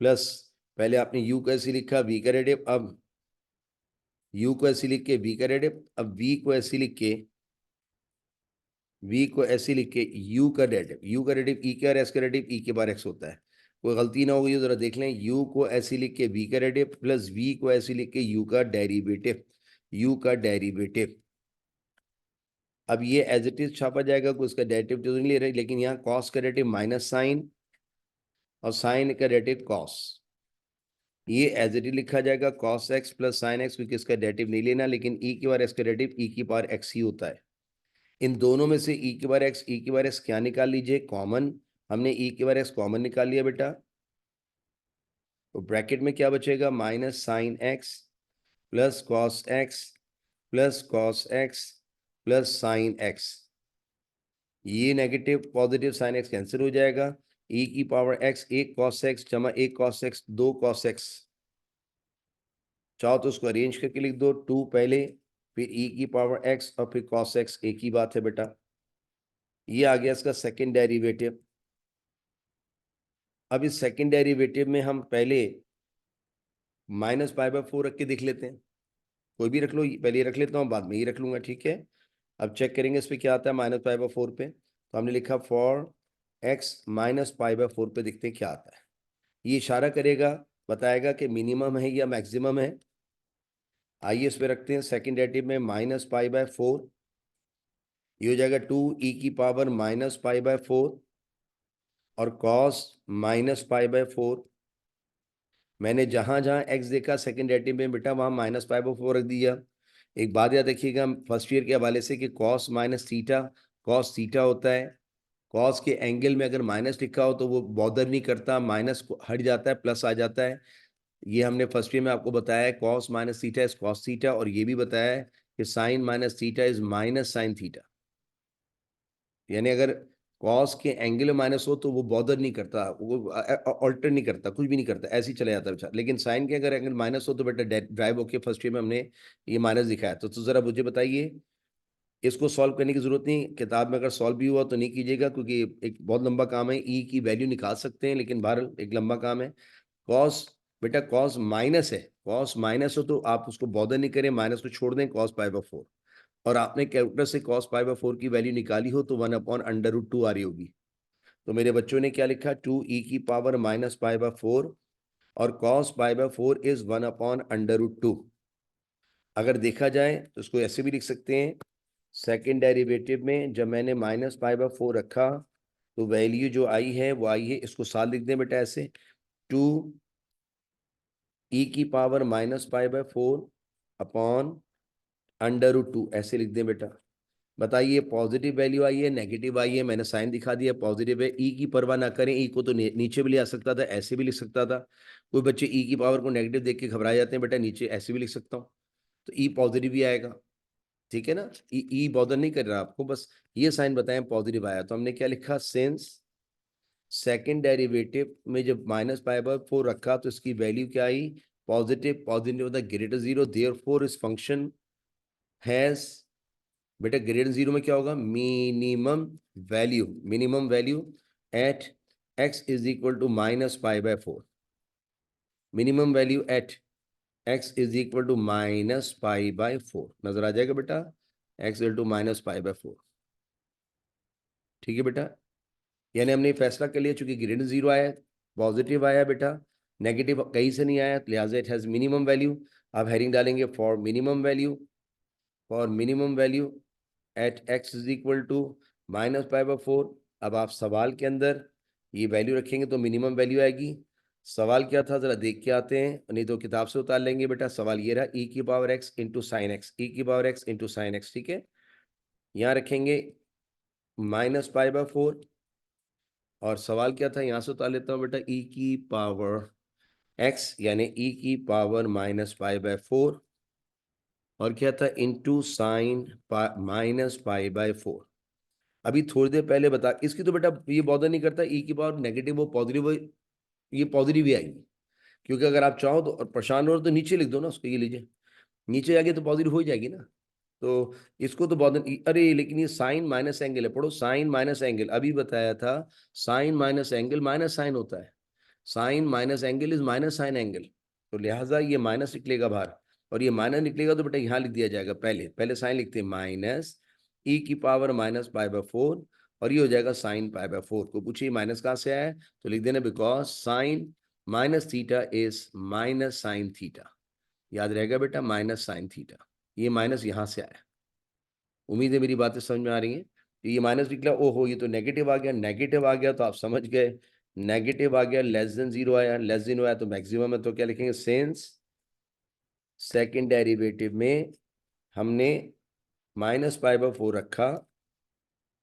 plus, पहले आपने u को ऐसे लिखा, v का डेरिवेटिव, अब u को ऐसे लिख के v का डेरिवेटिव, अब v को ऐसे लिख के, v को ऐसे लिख के u का डेरिवेटिव, u का डेरिवेटिव e का, s का डेरिवेटिव e के बार x होता है। कोई गलती ना होगी जरा देख लें, u को ऐसे लिख के v का डेरिवेटिव प्लस v को ऐसे लिख के u का डेरिवेटिव, u का डेरिवेटिव। अब ये एज इट इज छापा जाएगा, कोई उसका डेरिवेटिव तो नहीं ले रहे, लेकिन यहाँ कॉस का डेरिवेटिव माइनस साइन, और साइन का डेरिवेटिव कॉस, ये एज इट इज लिखा जाएगा cos x plus sine x, क्योंकि इसका डेरिवेटिव नहीं लेना, लेकिन ई की बार एक्स का डेरिवेटिव ई की बार एक्स ही होता है। इन दोनों में से ई की बार एक्स, ई की बार एक्स क्या निकाल लीजिए, कॉमन। हमने ई की बार एक्स कॉमन निकाल लिया बेटा, तो ब्रैकेट में क्या बचेगा, minus sine x plus cos x plus cos x plus sine x. ये negative positive sine x cancel हो जाएगा। ई की पावर एक्स, एक कॉस एक्स जमा एक कॉस एक्स, दो कॉस एक्स। चाहो तो उसको अरेंज करके लिख दो, 2 पहले, फिर ई की पावर एक्स और फिर कॉस एक्स, एक ही बात है बेटा। ये आ गया इसका सेकंड डेरिवेटिव। अब इस सेकंड डेरिवेटिव में हम पहले -π/4 रख के देख लेते हैं। कोई भी रख लो, पहले ये रख लेता हूँ, बाद में ये रख लूंगा, ठीक है। अब चेक करेंगे इस पे क्या आता है, -π/4 पे। तो हमने लिखा फॉर x -π/4 पे, देखते हैं क्या आता है। ये इशारा करेगा, बताएगा कि मिनिमम है या मैक्सिमम है। आइए इस पे रखते हैं सेकेंड डेरिवेटिव में -π/4, ये हो जाएगा 2e⁻⁻π/4 और cos -π/4। मैंने जहां जहां x देखा सेकेंड डेरिवेटिव में बेटा वहां -π/4 रख दिया। एक बात याद रखिएगा फर्स्ट ईयर के हवाले से कि cos -θ होता है। कॉस के एंगल में अगर माइनस लिखा हो तो वो बॉदर नहीं करता, माइनस हट जाता है, प्लस आ जाता है। ये हमने फर्स्ट ईयर में आपको बताया है, cos minus theta is cos theta, और ये भी बताया है कि sine minus theta is minus sine theta. यानी अगर कॉस के एंगल में माइनस हो तो वो बॉदर नहीं करता, वो ऑल्टर नहीं करता, कुछ भी नहीं करता, ऐसे ही चला जाता है बेचारा। लेकिन साइन के अगर एंगल माइनस हो तो बेटा ड्राइव होके फर्स्ट ईयर में हमने ये माइनस दिखाया। तो जरा मुझे बताइए, इसको सॉल्व करने की जरूरत नहीं, किताब में अगर सॉल्व भी हुआ तो नहीं कीजिएगा क्योंकि एक बहुत लंबा काम है। ई की वैल्यू निकाल सकते हैं लेकिन बहरहाल एक लंबा काम है। कॉस बेटा कॉस माइनस है, कॉस माइनस हो तो आप उसको बॉदर नहीं करें, माइनस को छोड़ दें, cos π/4। और आपने कैलकुलेटर से cos π/4 की वैल्यू निकाली हो तो 1/√2 आ रही होगी। तो मेरे बच्चों ने क्या लिखा, 2e⁻⁻π/4 और cos π/4 इज 1/√2। अगर देखा जाए तो इसको ऐसे भी लिख सकते हैं, सेकेंड डेरिवेटिव में जब मैंने -π/4 रखा तो वैल्यू जो आई है वो आई है, इसको साथ लिख दें बेटा ऐसे, 2e⁻⁻π/4 अपॉन √2, ऐसे लिख दें बेटा। बताइए पॉजिटिव वैल्यू आई है नेगेटिव आई है, मैंने साइन दिखा दिया, पॉजिटिव है। ई की परवाह ना करें, ई को तो नीचे भी ले आ सकता था, ऐसे भी लिख सकता था। कोई बच्चे ई की पावर को नेगेटिव देख के घबरा जाते हैं, बेटा नीचे ऐसे भी लिख सकता हूँ, तो ई पॉजिटिव ही आएगा, ठीक है ना। ई बॉदर नहीं कर रहा आपको, बस ये साइन बताएं पॉजिटिव आया। तो हमने क्या लिखा, सिंस सेकेंड डेरिवेटिव में जब -π/4 रखा तो इसकी वैल्यू क्या आई, पॉजिटिव। पॉजिटिव होता है ग्रेटर जीरो, देयरफॉर इस फंक्शन हैज, बेटा ग्रेटर जीरो में क्या होगा, minimum value at x is equal to -π/4। Minimum value at x is equal to -π/4 नजर आ जाएगा बेटा, x इक्वल टू -π/4। ठीक है बेटा, यानी हमने फैसला कर लिया, चूंकि ग्रेटर जीरो आया, पॉजिटिव आया बेटा, नेगेटिव कहीं से नहीं आया, लिहाजा इट हैज मिनिमम वैल्यू। अब हेडिंग डालेंगे for minimum value at x is equal to -π/4। अब आप सवाल के अंदर ये वैल्यू रखेंगे तो मिनिमम वैल्यू आएगी। सवाल क्या था जरा देख के आते हैं, नहीं तो किताब से उतार लेंगे बेटा। सवाल ये रहा, e⁻x into sine x, e⁻x into sine x, ठीक है। यहाँ रखेंगे -π/4, और सवाल क्या था, यहाँ से उतार लेता हूँ बेटा, e⁻x यानी e⁻⁻π/4, और क्या था, इंटू साइन -π/4। अभी थोड़ी देर पहले बता, इसकी तो बेटा ये बॉदर नहीं करता, ई की पावर नेगेटिव हो पॉजिटिव हो, ये पॉजिटिव ही आएगी। क्योंकि अगर आप चाहो तो, और परेशान हो तो नीचे लिख दो ना उसको, ये लीजिए, नीचे जाके तो पॉजिटिव हो जाएगी ना। तो इसको तो बॉदर, अरे लेकिन ये साइन माइनस एंगल है, पढ़ो, साइन माइनस एंगल अभी बताया था, sine minus angle minus sine होता है, sine minus angle is minus sine angle. तो लिहाजा ये माइनस निकलेगा बाहर, और ये माइनस निकलेगा तो बेटा यहाँ लिख दिया जाएगा, पहले पहले साइन लिखते हैं, माइनस e⁻⁻π/4, और ये हो जाएगा साइन π/4। को पूछिए माइनस कहाँ से आया है, तो लिख देना because sign minus theta is minus sine theta. याद रहेगा बेटा, माइनस साइन थीटा, ये माइनस यहाँ से आया। उम्मीद है मेरी बातें समझ में आ रही हैं। तो ये माइनस निकला, ओहो ये तो नेगेटिव आ गया, नेगेटिव आ गया तो आप समझ गए, नेगेटिव आ गया, लेस देन जीरो आया, लेस देन आया तो मैक्सिमम है। तो क्या लिखेंगे, सिंस सेकेंड डेरिवेटिव में हमने -π/4 रखा,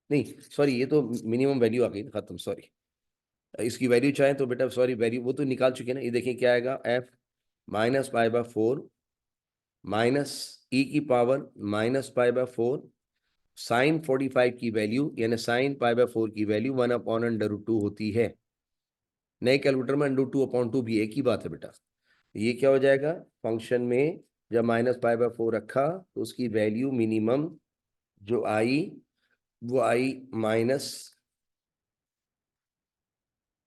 नहीं सॉरी, ये तो मिनिमम वैल्यू आ गई ना, खत्म, सॉरी। इसकी वैल्यू चाहे तो बेटा, सॉरी वैल्यू वो तो निकाल चुके ना, ये देखिए क्या आएगा, f -π/4 माइनस e⁻−π/4 साइन 45 की वैल्यू, यानी साइन π/4 की वैल्यू 1/√2 होती है। नए कैलकुलेटर में √2/2 भी एक ही बात है बेटा। ये क्या हो जाएगा, फंक्शन में जब -π/4 रखा तो उसकी वैल्यू मिनिमम जो आई वो आई माइनस,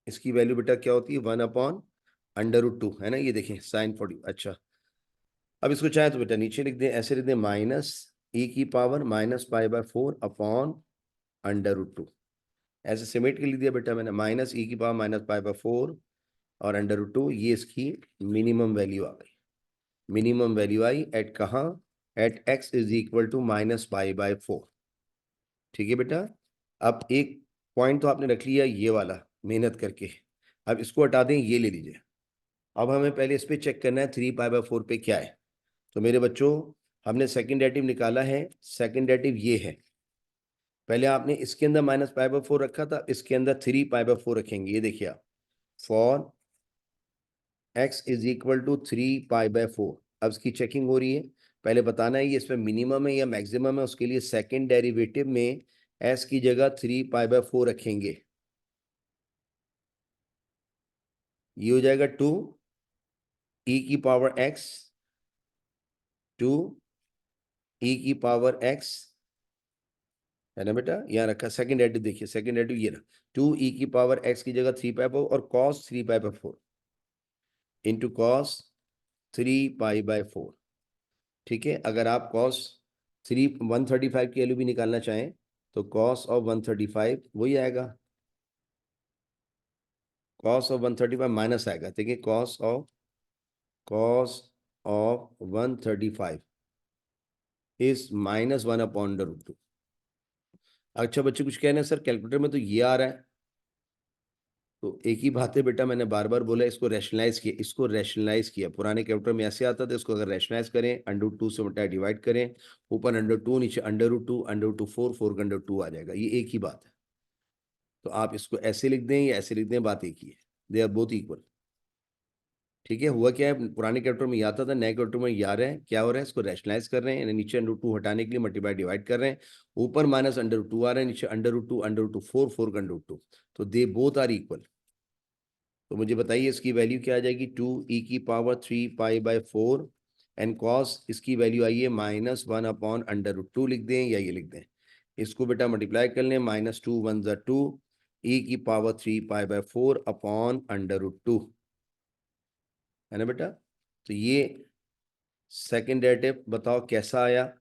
इसकी वैल्यू बेटा क्या होती है, 1/√2 है ना, ये देखें साइन 40। अच्छा, अब इसको चाहे तो बेटा नीचे लिख दें, ऐसे लिख दें, माइनस e⁻−π/4 अपॉन √2, ऐसे सिमेट के लिख दिया बेटा मैंने, माइनस e⁻−π/4 और √2, ये इसकी मिनिमम वैल्यू आ गई। मिनिमम वैल्यू आई एट कहाँ, at x is equal to -π/4। ठीक है बेटा। अब एक पॉइंट तो आपने रख लिया ये वाला मेहनत करके, अब इसको हटा दें, ये ले लीजिए। अब हमें पहले इस पे चेक करना है 3π/4 पे क्या है। तो मेरे बच्चों, हमने सेकंड डेरिवेटिव निकाला है, सेकंड डेरिवेटिव ये है। पहले आपने इसके अंदर -π/4 रखा था, इसके अंदर 3π/4 रखेंगे। ये देखिए आप, for x is equal to 3π/4। अब इसकी चेकिंग हो रही है, पहले बताना है ये इसमें मिनिमम है या मैक्सिमम है। उसके लिए सेकंड डेरिवेटिव में s की जगह 3π/4 रखेंगे। ये हो जाएगा 2 e की पावर x, 2 e की पावर x, है ना बेटा। यहाँ रखा सेकंड डेरिवेटिव, देखिए सेकंड डेरिवेटिव ये रहा, 2 e की पावर x की जगह 3π/4 और cos 3π/4 इंटू cos 3π/4। ठीक है। अगर आप cos 135 की वैल्यू भी निकालना चाहें तो cos ऑफ 135 वही आएगा, cos ऑफ 135 माइनस आएगा। देखिए cos ऑफ 135 इज -1/√2। अच्छा बच्चे कुछ कहना है सर, कैलकुलेटर में तो ये आ रहा है। तो एक ही बात है बेटा, मैंने बार बार बोला इसको रैशनलाइज किया, इसको रैशनलाइज किया। पुराने कैलकुलेटर में ऐसे आता था, इसको अगर रैशनलाइज करें, √2 से बटा डिवाइड करें, ऊपर √2 नीचे √2, √2 4, 4 का √2 आ जाएगा। ये एक ही बात है। तो आप इसको ऐसे लिख दें या ऐसे लिख दें, बात एक ही है। They are both equal. ठीक है। हुआ क्या है, पुराने कैलकुलेटर में ये आता था, नए कैलकुलेटर में ये आ रहा है। क्या हो रहा है, इसको रैशनलाइज कर रहे हैं, यानी नीचे √2 हटाने के लिए मल्टीप्लाई डिवाइड कर रहे हैं, ऊपर -√2 आ रहा है, नीचे √2, √2 4, 4 का √2। तो दे बोथ आर इक्वल। तो मुझे बताइए इसकी वैल्यू क्या आ जाएगी, 2 e की पावर 3π/4 एंड कॉस इसकी वैल्यू आई है -1/√2 लिख दें या ये लिख दें। इसको बेटा मल्टीप्लाई कर लें, -2 1 ज़ा 2 e की पावर 3π/4 अपॉन √2, है ना बेटा। तो ये सेकेंड डेरिवेटिव बताओ कैसा आया,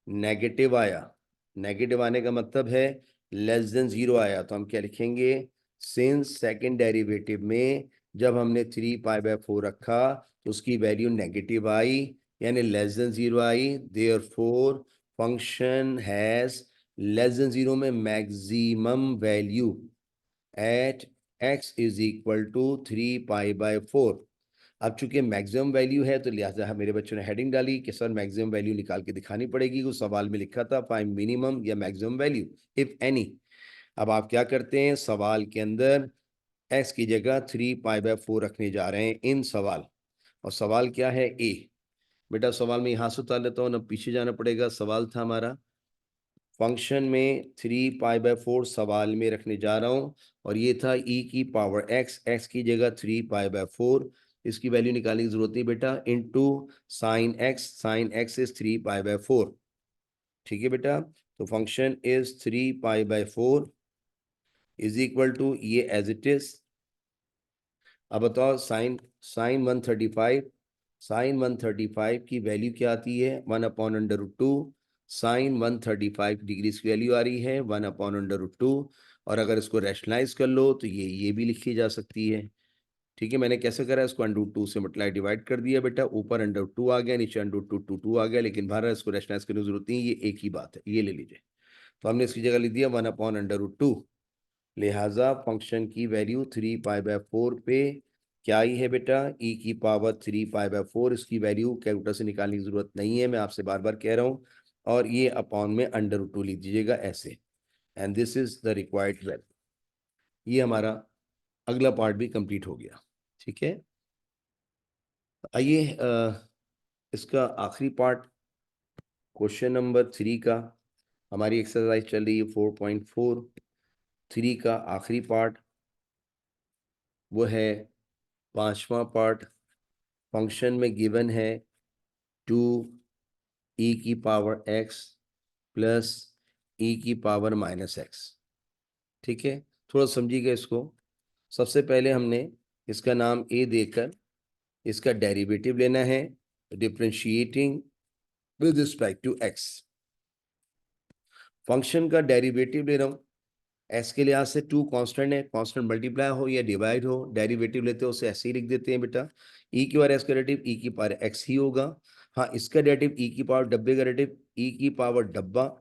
नेगेटिव आया। नेगेटिव आने का मतलब है लेस देन 0 आया। तो हम क्या लिखेंगे, सिंस सेकंड डेरिवेटिव में जब हमने 3π/4 रखा तो उसकी वैल्यू नेगेटिव आई, यानी लेस देन 0 आई। Therefore function has less than 0 में maximum value at x is equal to 3π/4। अब चूंकि मैक्सिमम वैल्यू है तो लिहाजा मेरे बच्चों ने हेडिंग डाली कि सर मैक्सिमम वैल्यू निकाल के दिखानी पड़ेगी। उस सवाल में लिखा था फाइंड मिनिमम या मैक्सिमम वैल्यू इफ एनी। अब आप क्या करते हैं, सवाल के अंदर x की जगह 3π/4 रखने जा रहे हैं इन सवाल। और सवाल क्या है, ए। बेटा सवाल में यहाँ से उतार लेता हूँ ना, पीछे जाना पड़ेगा। सवाल था हमारा फंक्शन में 3π/4 सवाल में रखने जा रहा हूँ, और ये था e की पावर x की जगह 3π/4। इसकी वैल्यू निकालने की जरूरत नहीं बेटा, इनटू साइन x इज 3π/4। ठीक है बेटा। तो function is 3π/4 is equal to ये एज इट इज। अब बताओ साइन 135 की वैल्यू क्या आती है, 1/√2। साइन 135 डिग्री की वैल्यू आ रही है 1/√2। और अगर इसको रैशनलाइज कर लो तो ये भी लिखी जा सकती है। ठीक है। मैंने कैसे करा, इसको √2 से मल्टीप्लाई डिवाइड कर दिया बेटा, ऊपर √2 आ गया, नीचे √2 आ गया, लेकिन बाहर इसको रैशनलाइज करने की जरूरत नहीं, ये एक ही बात है, ये ले लीजिए। तो हमने इसकी जगह लिख दिया 1/√2। लिहाजा फंक्शन की वैल्यू 3π/4 पे क्या आई है बेटा, e की पावर 3π/4। इसकी वैल्यू कैलकुलेटर से निकालने की जरूरत नहीं है, मैं आपसे बार बार कह रहा हूँ। और ये अपॉन में √2 लिख दीजिएगा ऐसे, and this is the required value. ये हमारा अगला पार्ट भी कंप्लीट हो गया। ठीक है। आइए इसका आखिरी पार्ट, क्वेश्चन नंबर 3 का। हमारी एक्सरसाइज चल रही है 4.4। 3 का आखिरी पार्ट वो है 5वां पार्ट। फंक्शन में गिवन है 2 e की पावर x प्लस e की पावर -x। ठीक है। थोड़ा समझिएगा इसको। सबसे पहले हमने इसका नाम a देकर इसका डेरिवेटिव लेना है, differentiating with respect to x। Function का डेरिवेटिव ले रहा हूं, एक्स के लिहाज से टू कांस्टेंट है, कांस्टेंट मल्टीप्लाई हो या डिवाइड हो, डेरिवेटिव लेते हो उसे ऐसे ही लिख देते हैं बेटा, ई की पावर एक्स का डेरिवेटिव ई की पावर एक्स ही होगा। हाँ, इसका डेरिवेटिव ई की पावर डब्बे का डेरिवेटिव ई की पावर डब्बा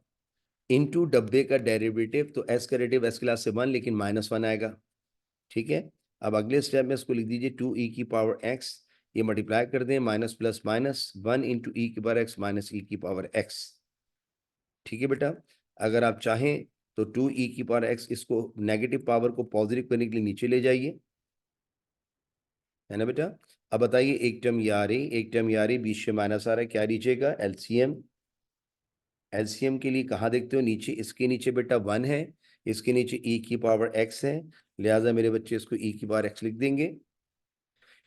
इनटू डब्बे का डेरिवेटिव, तो एस का डेरिवेटिव एस के लिहाज से 1 लेकिन -1 आएगा। ठीक है, अब अगले स्टेप में इसको लिख दीजिए 2e की पावर x, ये मल्टीप्लाई कर दें, माइनस प्लस माइनस 1 इंटू ई की पावर x माइनस ई की पावर x। ठीक है बेटा, अगर आप चाहें तो 2e की पावर x, इसको नेगेटिव पावर को पॉजिटिव करने के लिए नीचे ले जाइए, है ना बेटा। अब बताइए, एक टर्म ये आ रही, एक टर्म ये आ रही, बीच से माइनस आ रहा है, क्या लीजिएगा, एलसीएम। एलसीएम के लिए कहाँ देखते हो, नीचे, इसके नीचे बेटा 1 है, इसके नीचे e की पावर x है, लिहाजा मेरे बच्चे इसको e की पावर x लिख देंगे।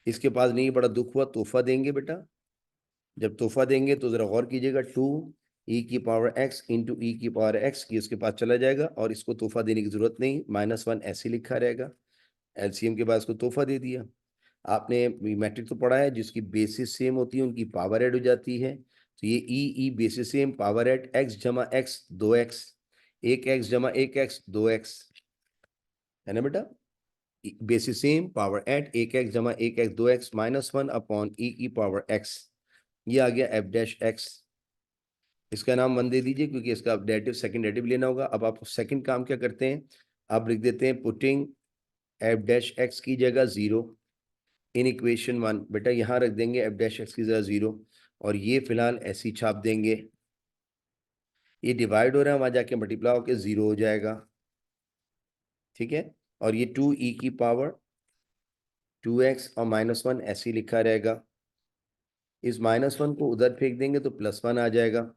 इसके पास नहीं, बड़ा दुख हुआ, तोहफा देंगे बेटा। जब तोहफा देंगे तो जरा गौर कीजिएगा, 2e की पावर x इंटू ई की पावर x, ये उसके पास चला जाएगा और इसको तोहफा देने की जरूरत नहीं, -1 ऐसे लिखा रहेगा। एलसीएम के बाद इसको तोहफा दे दिया। आपने मैट्रिक तो पढ़ा है, जिसकी बेसिस सेम होती है उनकी पावर ऐड हो जाती है, तो ये ई basis same, power add, x जमा x 2x, 1x जमा 1x 2x, है ना बेटा। Basis same, power add, 1x जमा 1x 2x, -1 अपॉन ई की पावर x, ये आ गया एफ डैश एक्स। इसका नाम 1 दे दीजिए क्योंकि इसका डेरिवेटिव सेकंड डेरिवेटिव लेना होगा। अब आप सेकंड काम क्या करते हैं, आप लिख देते हैं पुटिंग एफ डैश एक्स की जगह 0 इन इक्वेशन 1, बेटा यहाँ रख देंगे एफ डैश एक्स की जगह 0, और ये फिलहाल ऐसे ही छाप देंगे। ये डिवाइड हो रहा है, वहां जाके मल्टीप्लाई होकर 0 हो जाएगा। ठीक है, और ये 2e की पावर 2x और -1 ऐसे ही लिखा रहेगा। इस -1 को उधर फेंक देंगे तो +1 आ जाएगा।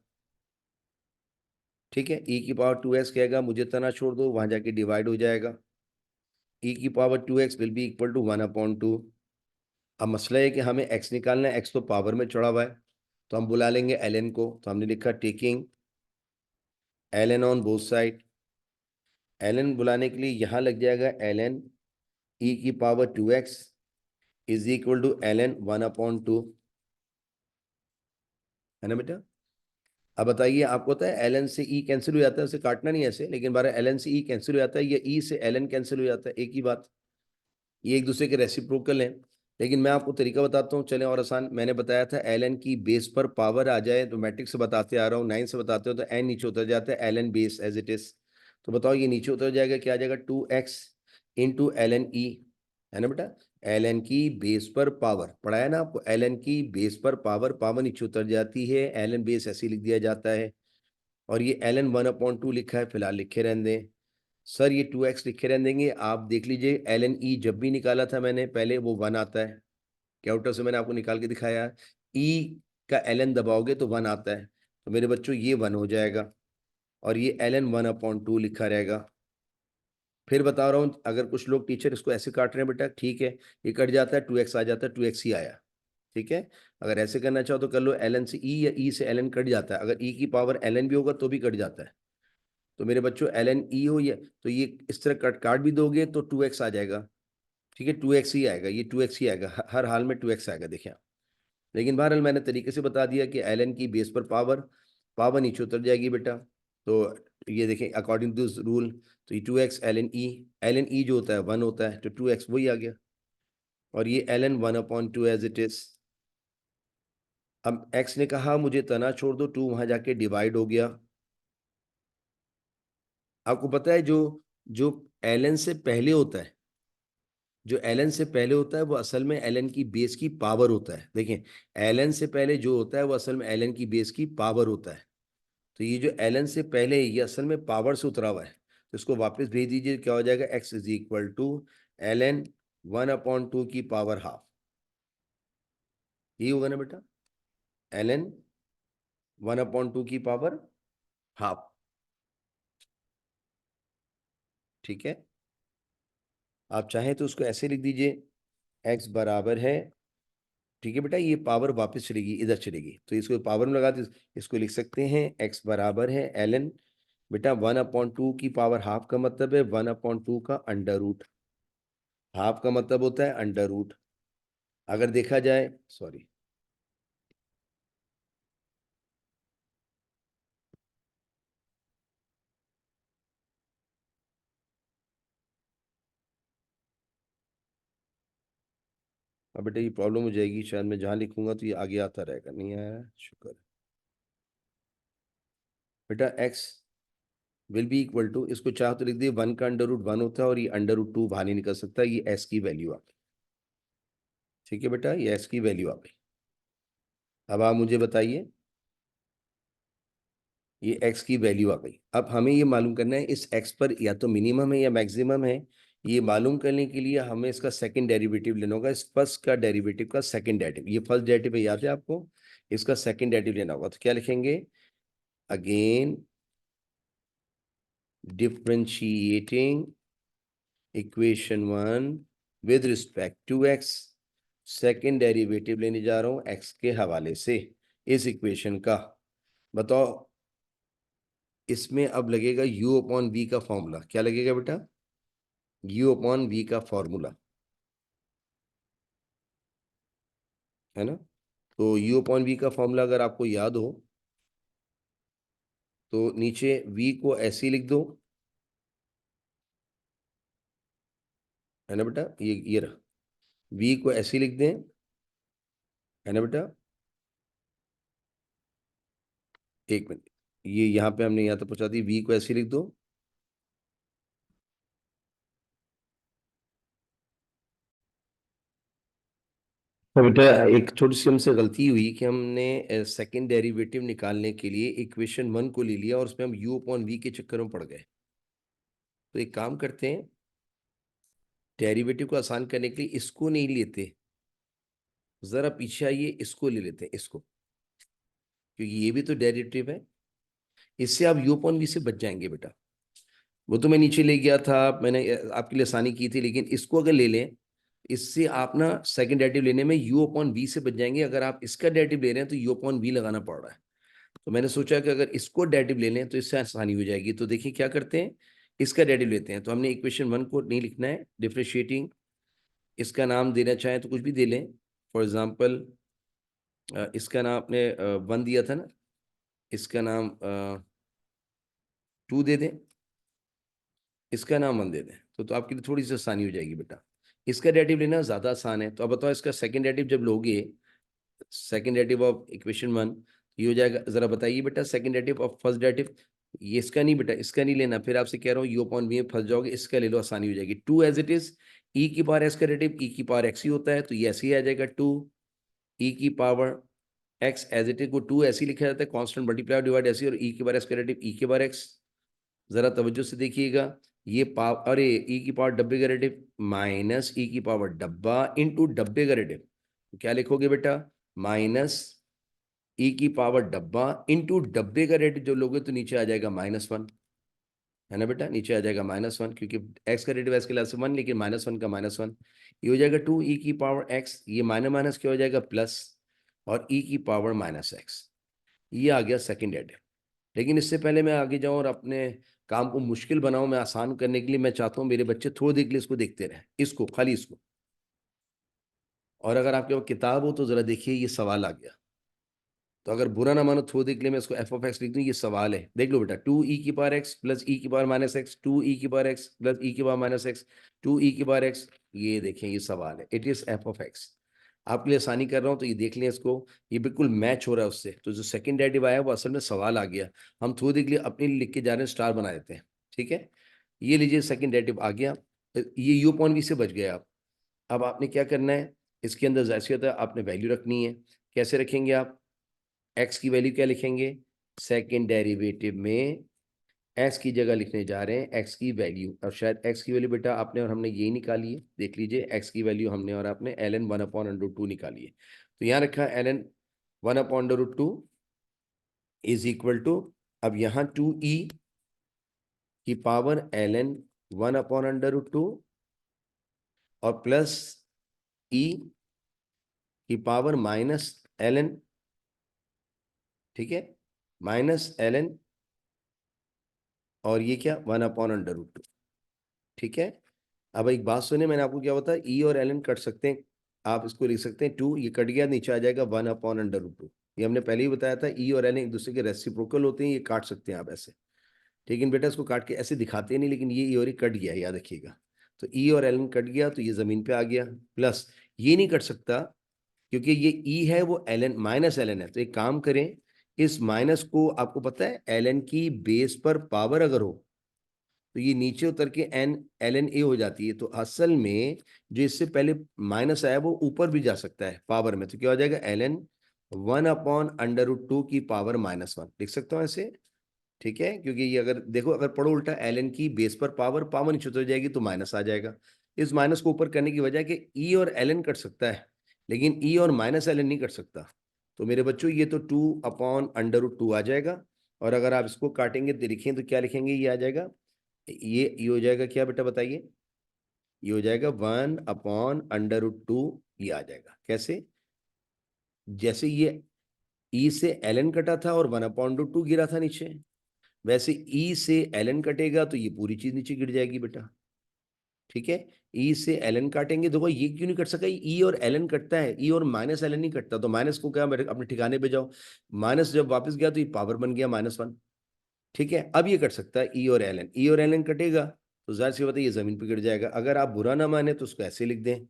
ठीक है, e की पावर 2x कहेगा मुझे तना छोड़ दो, वहां जाके डिवाइड हो जाएगा, e की power 2x will be equal to 1/2। अब मसला है कि हमें x निकालना है, x तो पावर में चढ़ा हुआ है, तो हम बुला लेंगे ln को, तो हमने लिखा taking ln on both side. ln बुलाने के लिए यहाँ लग जाएगा ln e की power 2x is equal to ln 1/2, है ना बेटा। अब बताइए, आपको पता है ln से e कैंसिल हो जाता है, उसे काटना नहीं ऐसे, लेकिन बारह ln से e कैंसिल हो जाता है, या e से ln कैंसिल हो जाता है, एक ही बात, ये एक दूसरे के रेसिप्रोकल हैं। लेकिन मैं आपको तरीका बताता हूँ, चलें और आसान, मैंने बताया था ln की बेस पर पावर आ जाए, तो मैट्रिक से बताते आ रहा हूँ, 9 से बताते हो तो n नीचे उतर जाता है, ln base as it is. तो बताओ ये नीचे उतर जाएगा, क्या आ जाएगा, 2x इंटू ln e, है ना बेटा। ln की बेस पर पावर पढ़ा है ना आपको, ln की बेस पर पावर, पावर नीचे उतर जाती है, ln बेस ऐसे लिख दिया जाता है। और ये ln 1/2 लिखा है, फिलहाल लिखे रहने दें। सर ये 2x लिखे रहने देंगे, आप देख लीजिए ln e जब भी निकाला था मैंने पहले, वो 1 आता है, कैलकुलेटर से मैंने आपको निकाल के दिखाया, e का ln दबाओगे तो 1 आता है, तो मेरे बच्चों ये 1 हो जाएगा, और ये ln 1/2 लिखा रहेगा। फिर बता रहा हूँ, अगर कुछ लोग टीचर इसको ऐसे काट रहे हैं बेटा, ठीक है, ये कट जाता है, 2x आ जाता है, 2x ही आया। ठीक है, अगर ऐसे करना चाहो तो कर लो, ln से e या e से ln कट जाता है, अगर e की पावर ln भी होगा तो भी कट जाता है। तो मेरे बच्चों ln e हो या तो ये इस तरह कट काट भी दोगे तो 2x आ जाएगा। ठीक है, 2x ही आएगा, ये 2x ही आएगा, हर हाल में 2x आएगा, देखिए। लेकिन बहरहाल मैंने तरीके से बता दिया कि ln की बेस पर पावर, पावर नीचे उतर जाएगी बेटा। तो ये देखें अकॉर्डिंग टू दिस रूल, तो ये 2x ln e जो होता है 1 होता है, तो 2x वही आ गया, और ये ln 1/2 एज इट इज। अब x ने कहा मुझे तना छोड़ दो, 2 वहां जाके डिवाइड हो गया। आपको पता है जो जो ln से पहले होता है, जो ln से पहले होता है वो असल में ln की बेस की पावर होता है। देखें, ln से पहले जो होता है वो असल में ln की बेस की पावर होता है। तो ये जो ln से पहले है, ये असल में पावर से उतरा हुआ है, तो इसको वापस भेज दीजिए, क्या हो जाएगा, x is equal to ln 1/2 की पावर हाफ, यही होगा ना बेटा, ln 1/2 की पावर हाफ। ठीक है, आप चाहें तो उसको ऐसे लिख दीजिए, x बराबर है, ठीक है बेटा, ये पावर वापस चलेगी, इधर चलेगी, तो इसको पावर में लगा दे, इसको लिख सकते हैं x बराबर है ln, बेटा 1/2 की पावर हाफ का मतलब है 1/2 का अंडर रूट, हाफ का मतलब होता है अंडर रूट। अगर देखा जाए, सॉरी, अब बेटा ये प्रॉब्लम हो जाएगी, शायद मैं जहाँ लिखूंगा तो ये आगे आता रहेगा, नहीं आया, शुक्र है। बेटा x will be equal to, इसको चाह तो लिख दिए 1 का अंडर रूट 1 होता है और ये अंडर रूट 2 बाहर नहीं निकल सकता, ये s की वैल्यू आ गई। ठीक है बेटा, ये s की वैल्यू आ गई। अब आप मुझे बताइए, ये x की वैल्यू आ गई। अब हमें ये मालूम करना है इस x पर या तो मिनिमम है या मैक्सिमम है। ये मालूम करने के लिए हमें इसका सेकंड डेरिवेटिव लेना होगा, इस फर्स्ट का डेरिवेटिव का सेकंड डेरिवेटिव, ये फर्स्ट डेरिवेटिव याद है आपको, इसका सेकंड डेरिवेटिव लेना होगा। तो क्या लिखेंगे, again differentiating equation 1 with respect to x, second derivative लेने जा रहा हूं x के हवाले से इस इक्वेशन का। बताओ, इसमें अब लगेगा u अपॉन v का फॉर्मूला। क्या लगेगा बेटा, u अपॉन v का फॉर्मूला, है ना। तो u अपॉन v का फॉर्मूला अगर आपको याद हो तो नीचे v को ऐसे ही लिख दो, है ना बेटा, ये रहा, v को ऐसे ही लिख दें, है ना बेटा। एक मिनट, ये यहाँ पे हमने यहाँ तक पहुंचा दी, v को ऐसे ही लिख दो। तो बेटा एक छोटी सी हमसे गलती हुई कि हमने सेकंड डेरिवेटिव निकालने के लिए इक्वेशन 1 को ले लिया और उसमें हम u अपॉन v के चक्कर में पड़ गए। तो एक काम करते हैं, डेरिवेटिव को आसान करने के लिए इसको नहीं लेते, जरा पीछे आइए, इसको ले लेते हैं, इसको, क्योंकि ये भी तो डेरिवेटिव है। इससे आप u अपॉन v से बच जाएंगे बेटा। वो तो मैं नीचे ले गया था, मैंने आपके लिए आसानी की थी, लेकिन इसको अगर ले लें, इससे आप ना सेकंड डेरिवेटिव लेने में u अपॉन v से बच जाएंगे। अगर आप इसका डेरिवेटिव ले रहे हैं तो u अपॉन v लगाना पड़ रहा है। तो मैंने सोचा कि अगर इसको डेरिवेटिव ले लें तो इससे आसानी हो जाएगी। तो देखिए क्या करते हैं, इसका डेरिवेटिव लेते हैं। तो हमने इक्वेशन 1 को नहीं लिखना है, डिफरेंशिएटिंग, इसका नाम देना चाहें तो कुछ भी दे लें। फॉर एग्जाम्पल इसका नाम आपने 1 दिया था ना, इसका नाम 2 दे दें, इसका नाम 1 दे दें, तो आपके लिए थोड़ी सी आसानी हो जाएगी बेटा। इसका डेरिवेटिव लेना ज़्यादा आसान है। तो अब बताओ, इसका सेकंड डेरिवेटिव जब लोगे, सेकंड डेरिवेटिव ऑफ इक्वेशन 1 ये हो जाएगा, जरा बताइए बेटा, second derivative of first derivative, ये इसका नहीं बेटा, इसका नहीं लेना, फिर आपसे कह रहा हूँ यू अपॉन वी में फंस जाओगे, इसका ले लो, आसानी हो जाएगी। 2 एज इट इज, ई की पावर एक्स का डेरिवेटिव ई की पावर एक्स ही होता है, तो ये ऐसे ही आ जाएगा 2 ई की power x, as it is को 2 ऐसे ही लिखा जाता है, कॉन्स्टेंट मल्टीप्लाई डिवाइड ऐसे, और ई की पावर एक्स का डेरिवेटिव ई की पावर एक्स। जरा तवज्जो से देखिएगा, ये पावर, अरे ई की पावर डब्बे का डेरिवेटिव माइनस ई की पावर डब्बा इंटू डब्बे का डेरिवेटिव, क्या लिखोगे बेटा, माइनस ई की पावर डब्बा इंटू डब्बे का रेट जो लोगे तो नीचे आ जाएगा -1, है ना बेटा, नीचे आ जाएगा -1, क्योंकि एक्स का रेट एक्स के लास्ट 1, लेकिन -1 का -1, ये हो जाएगा 2 ई की पावर एक्स, ये माइनस माइनस क्या हो जाएगा प्लस, और ई की पावर -x, ये आ गया सेकेंड रेट। लेकिन इससे पहले मैं आगे जाऊं और अपने काम को मुश्किल बनाऊं, मैं आसान करने के लिए मैं चाहता हूं मेरे बच्चे थोड़ी देर के लिए इसको देखते रहें, इसको, खाली इसको। और अगर आपके पास किताब हो तो जरा देखिए, ये सवाल आ गया। तो अगर बुरा ना मानो, थोड़ी देर के लिए मैं इसको एफ ऑफ एक्स लिख दूं, ये सवाल है, देख लो बेटा, 2 ई की पावर एक्स प्लस ई की पावर -x, 2 ई की पावर एक्स प्लस ई की पावर -x, 2 ई की पावर एक्स, ये देखें, ये सवाल है, it is F of x. आपके लिए आसानी कर रहा हूं तो ये देख लें इसको, ये बिल्कुल मैच हो रहा है उससे। तो जो सेकंड डेरिवेटिव आया वो असल में सवाल आ गया, हम थोड़ी देर के लिए अपने लिए लिख के जा रहे हैं, स्टार बना देते हैं, ठीक है। ये लीजिए, सेकंड डेरिवेटिव आ गया, ये यू अपॉन वी से बच गया आप। अब आपने क्या करना है, इसके अंदर जाहिर सी होता है आपने वैल्यू रखनी है। कैसे रखेंगे आप, एक्स की वैल्यू क्या लिखेंगे, सेकेंड डेरिवेटिव में एक्स की जगह लिखने जा रहे हैं एक्स की वैल्यू। और शायद एक्स की वैल्यू बेटा आपने और हमने यही निकाली है, देख लीजिए, एक्स की वैल्यू हमने और आपने ln 1/√2 निकाली है। तो यहाँ रखा ln 1/√2 इज इक्वल टू, अब यहाँ 2e की पावर ln 1/√2 और प्लस e की पावर -ln, ठीक है, -ln, और ये क्या 1/√2, ठीक है। अब एक बात सुने, मैंने आपको क्या बताया, ई और एल कट सकते हैं, आप इसको लिख सकते हैं 2, ये कट गया, नीचे आ जाएगा 1/√2। ये हमने पहले ही बताया था, ई और एल एक दूसरे के रेसिप्रोकल होते हैं, ये काट सकते हैं आप ऐसे। लेकिन बेटा इसको काट के ऐसे दिखाते नहीं, लेकिन ये ई और ई कट गया, याद रखिएगा। तो ई और एल कट गया तो ये जमीन पे आ गया, प्लस ये नहीं कट सकता क्योंकि ये ई है वो ln माइनस ln है। तो एक काम करें, इस माइनस को आपको पता है ln की बेस पर पावर अगर हो तो ये नीचे उतर के n ln a हो जाती है। तो असल में जो इससे पहले माइनस आया वो ऊपर भी जा सकता है पावर में। तो क्या हो जाएगा ln 1/√2 की पावर -1 लिख सकता हूँ ऐसे। ठीक है, क्योंकि ये अगर देखो अगर पढ़ो उल्टा ln की बेस पर पावर पावर नीचे उतर जाएगी तो माइनस आ जाएगा। इस माइनस को ऊपर करने की वजह कि ई और ln कट सकता है लेकिन ई और -ln नहीं कट सकता। तो मेरे बच्चों ये तो 2/√2 आ जाएगा। और अगर आप इसको काटेंगे तो लिखें तो क्या लिखेंगे, ये आ जाएगा, ये हो जाएगा क्या बेटा बताइए, ये हो जाएगा 1/√2। ये आ जाएगा कैसे, जैसे ये ई से ln कटा था और 1/√2 गिरा था नीचे, वैसे ई से ln कटेगा तो ये पूरी चीज नीचे गिर जाएगी बेटा। ठीक है, ई से ln काटेंगे, देखो ये क्यों नहीं कट सका, ई और ln कटता है, ई और -ln नहीं कटता। तो माइनस को क्या अपने ठिकाने पे जाओ, माइनस जब वापस गया तो ये पावर बन गया -1। ठीक है, अब ये कट सकता है ई और ln, ई और ln कटेगा तो जाहिर सी बात है ये जमीन पे गिर जाएगा। अगर आप बुरा ना माने तो उसको ऐसे लिख दें,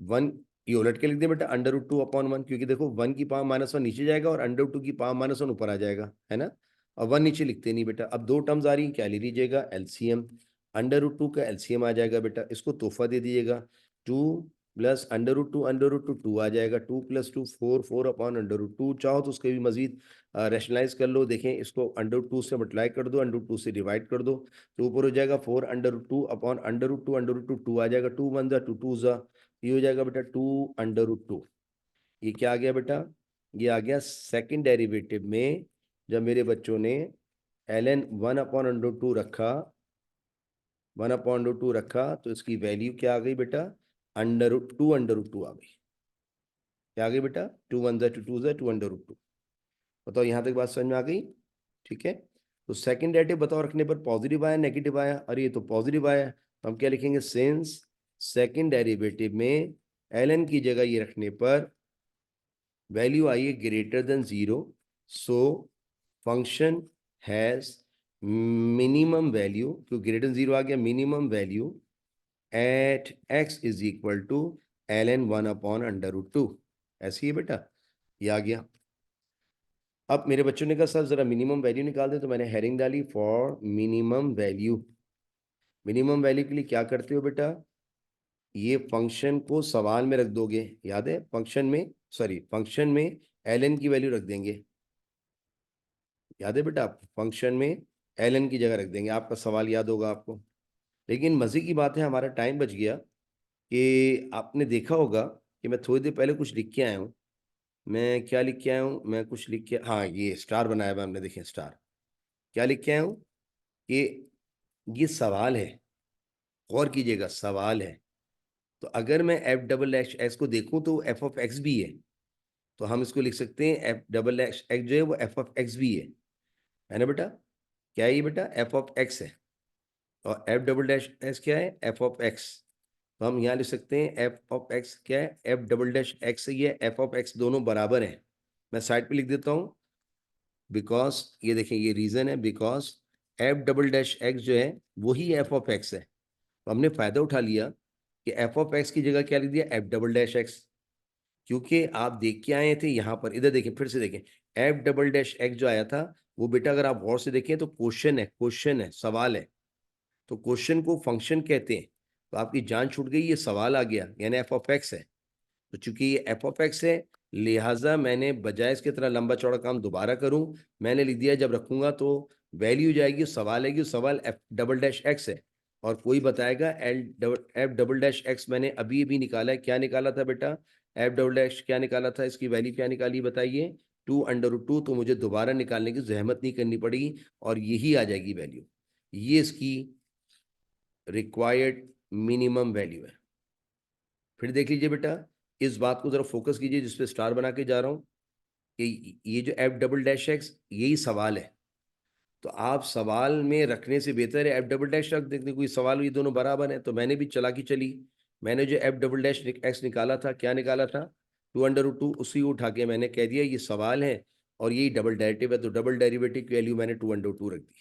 1, ये उलट के लिख दें बेटा √2/1, क्योंकि देखो 1 की पावर -1 नीचे जाएगा और √2 की पावर -1 ऊपर आ जाएगा, है ना। और 1 नीचे लिखते नहीं बेटा। अब दो टर्म्स आ रही हैं, क्या ले लीजिएगा, एलसीएम। √2 का एलसीएम आ जाएगा बेटा, इसको तोहफा दे दीजिएगा, 2 प्लस √2 2 आ जाएगा, 2 + 2 4 4/√2। चाहो तो उसके भी मजीद रैशनलाइज कर लो, देखें इसको √2 से मल्टीप्लाई कर दो, √2 से डिवाइड कर दो तो ऊपर हो जाएगा 4/√2/√2 2 आ जाएगा, 2 1 2 2 ये हो जाएगा बेटा 2/√2। ये क्या आ गया बेटा, ये आ गया सेकंड डेरिवेटिव में जब मेरे बच्चों ने ln 1/√2 रखा, 1/√2 रखा तो इसकी वैल्यू क्या आ गई बेटा, √2/√2 आ गई। क्या आ गई बेटा, 2 1 2 2 2/√2। बताओ यहाँ तक बात समझ में आ गई। ठीक है, तो सेकंड डेरिवेटिव बताओ रखने पर पॉजिटिव आया नेगेटिव आया, अरे ये तो पॉजिटिव आया, तो हम क्या लिखेंगे, सिंस सेकंड डेरिवेटिव में ln की जगह ये रखने पर वैल्यू आई है greater than 0, so function has minimum value, क्यों ग्रेटर देन 0 आ गया, minimum value at x is equal to ln 1/√2। ऐसे ही है बेटा, ये आ गया। अब मेरे बच्चों ने कहा सर जरा मिनिमम वैल्यू निकाल दे, तो मैंने हेडिंग डाली for minimum value. Minimum value के लिए क्या करते हो बेटा, ये फंक्शन को सवाल में रख दोगे, याद है फंक्शन में, सॉरी फंक्शन में ln की वैल्यू रख देंगे, याद है बेटा, आप फंक्शन में ln की जगह रख देंगे, आपका सवाल याद होगा आपको। लेकिन मजे की बात है हमारा टाइम बच गया कि आपने देखा होगा कि मैं थोड़ी देर पहले कुछ लिख के आया हूँ। मैं क्या लिख के आया हूँ, मैं कुछ लिख के, हाँ ये स्टार बनाया हुआ हमने, देखिए स्टार, क्या लिख के आया हूँ कि ये सवाल है, गौर कीजिएगा सवाल है। तो अगर मैं f XX को देखूं तो एफ ऑफ एक्स भी है, तो हम इसको लिख सकते हैं f XX जो है वो एफ ऑफ एक्स भी है ना बेटा। क्या है ये बेटा, एफ ऑफ एक्स है, और f XX क्या है, एफ ऑफ एक्स। तो हम यहाँ लिख सकते हैं एफ ऑफ एक्स क्या है, f XX ये एफ ऑफ एक्स दोनों बराबर हैं। मैं साइड पे लिख देता हूँ, बिकॉज ये देखें ये रीजन है, बिकॉज f XX जो है वही एफ ऑफ एक्स है। तो हमने फायदा उठा लिया कि एफ ऑफ एक्स की जगह क्या लिख दिया, f XX, क्योंकि आप देख के आए थे यहाँ पर, इधर देखें फिर से देखें, f XX जो आया था वो बेटा अगर आप गौर से देखें तो क्वेश्चन है, क्वेश्चन है, सवाल है। तो क्वेश्चन को फंक्शन कहते हैं, तो आपकी जान छूट गई, ये सवाल आ गया यानी एफ ऑफ एक्स है। तो चूंकि ये एफ ऑफ एक्स है लिहाजा मैंने बजाय इसके तरह लंबा चौड़ा काम दोबारा करूं, मैंने लिख दिया जब रखूंगा तो वैल्यू जाएगी, सवाल आएगी, सवाल f XX है। और कोई बताएगा f XX मैंने अभी अभी निकाला है, क्या निकाला था बेटा, f XX क्या निकाला था, इसकी वैल्यू क्या निकाली बताइए, 2/√2। तो मुझे दोबारा निकालने की जहमत नहीं करनी पड़ेगी और यही आ जाएगी वैल्यू, ये इसकी रिक्वायर्ड मिनिमम वैल्यू है। फिर देख लीजिए बेटा, इस बात को जरा फोकस कीजिए जिस पे स्टार बना के जा रहा हूं कि ये जो f XX यही सवाल है। तो आप सवाल में रखने से बेहतर है f XX रख देते, कोई सवाल, ये दोनों बराबर है। तो मैंने भी चालाकी चली, मैंने जो f XX निकाला था, क्या निकाला था, 2/√2, उसी को उठा के मैंने कह दिया ये सवाल है और यही डबल डेरिवेटिव है, तो डबल डेरिवेटिव की वैल्यू मैंने 2/√2 रख दी।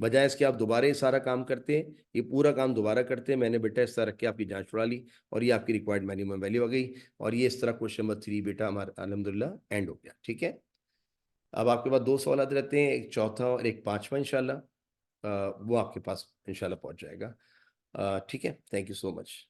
बजाय इसके आप दोबारा ये सारा काम करते हैं, ये पूरा काम दोबारा करते हैं। मैंने बेटा इस तरह रख के आपकी जांच उड़ा ली और ये आपकी रिक्वायर्ड मिनिमम वैल्यू आ गई और ये इस तरह क्वेश्चन नंबर 3 बेटा हमारा अल्हम्दुलिल्लाह एंड हो गया। ठीक है, अब आपके पास 2 सवाल रहते हैं, एक चौथा और एक पांचवा इंशाल्लाह। वो आपके पास इंशाल्लाह पहुंच जाएगा। ठीक है, थैंक यू सो मच।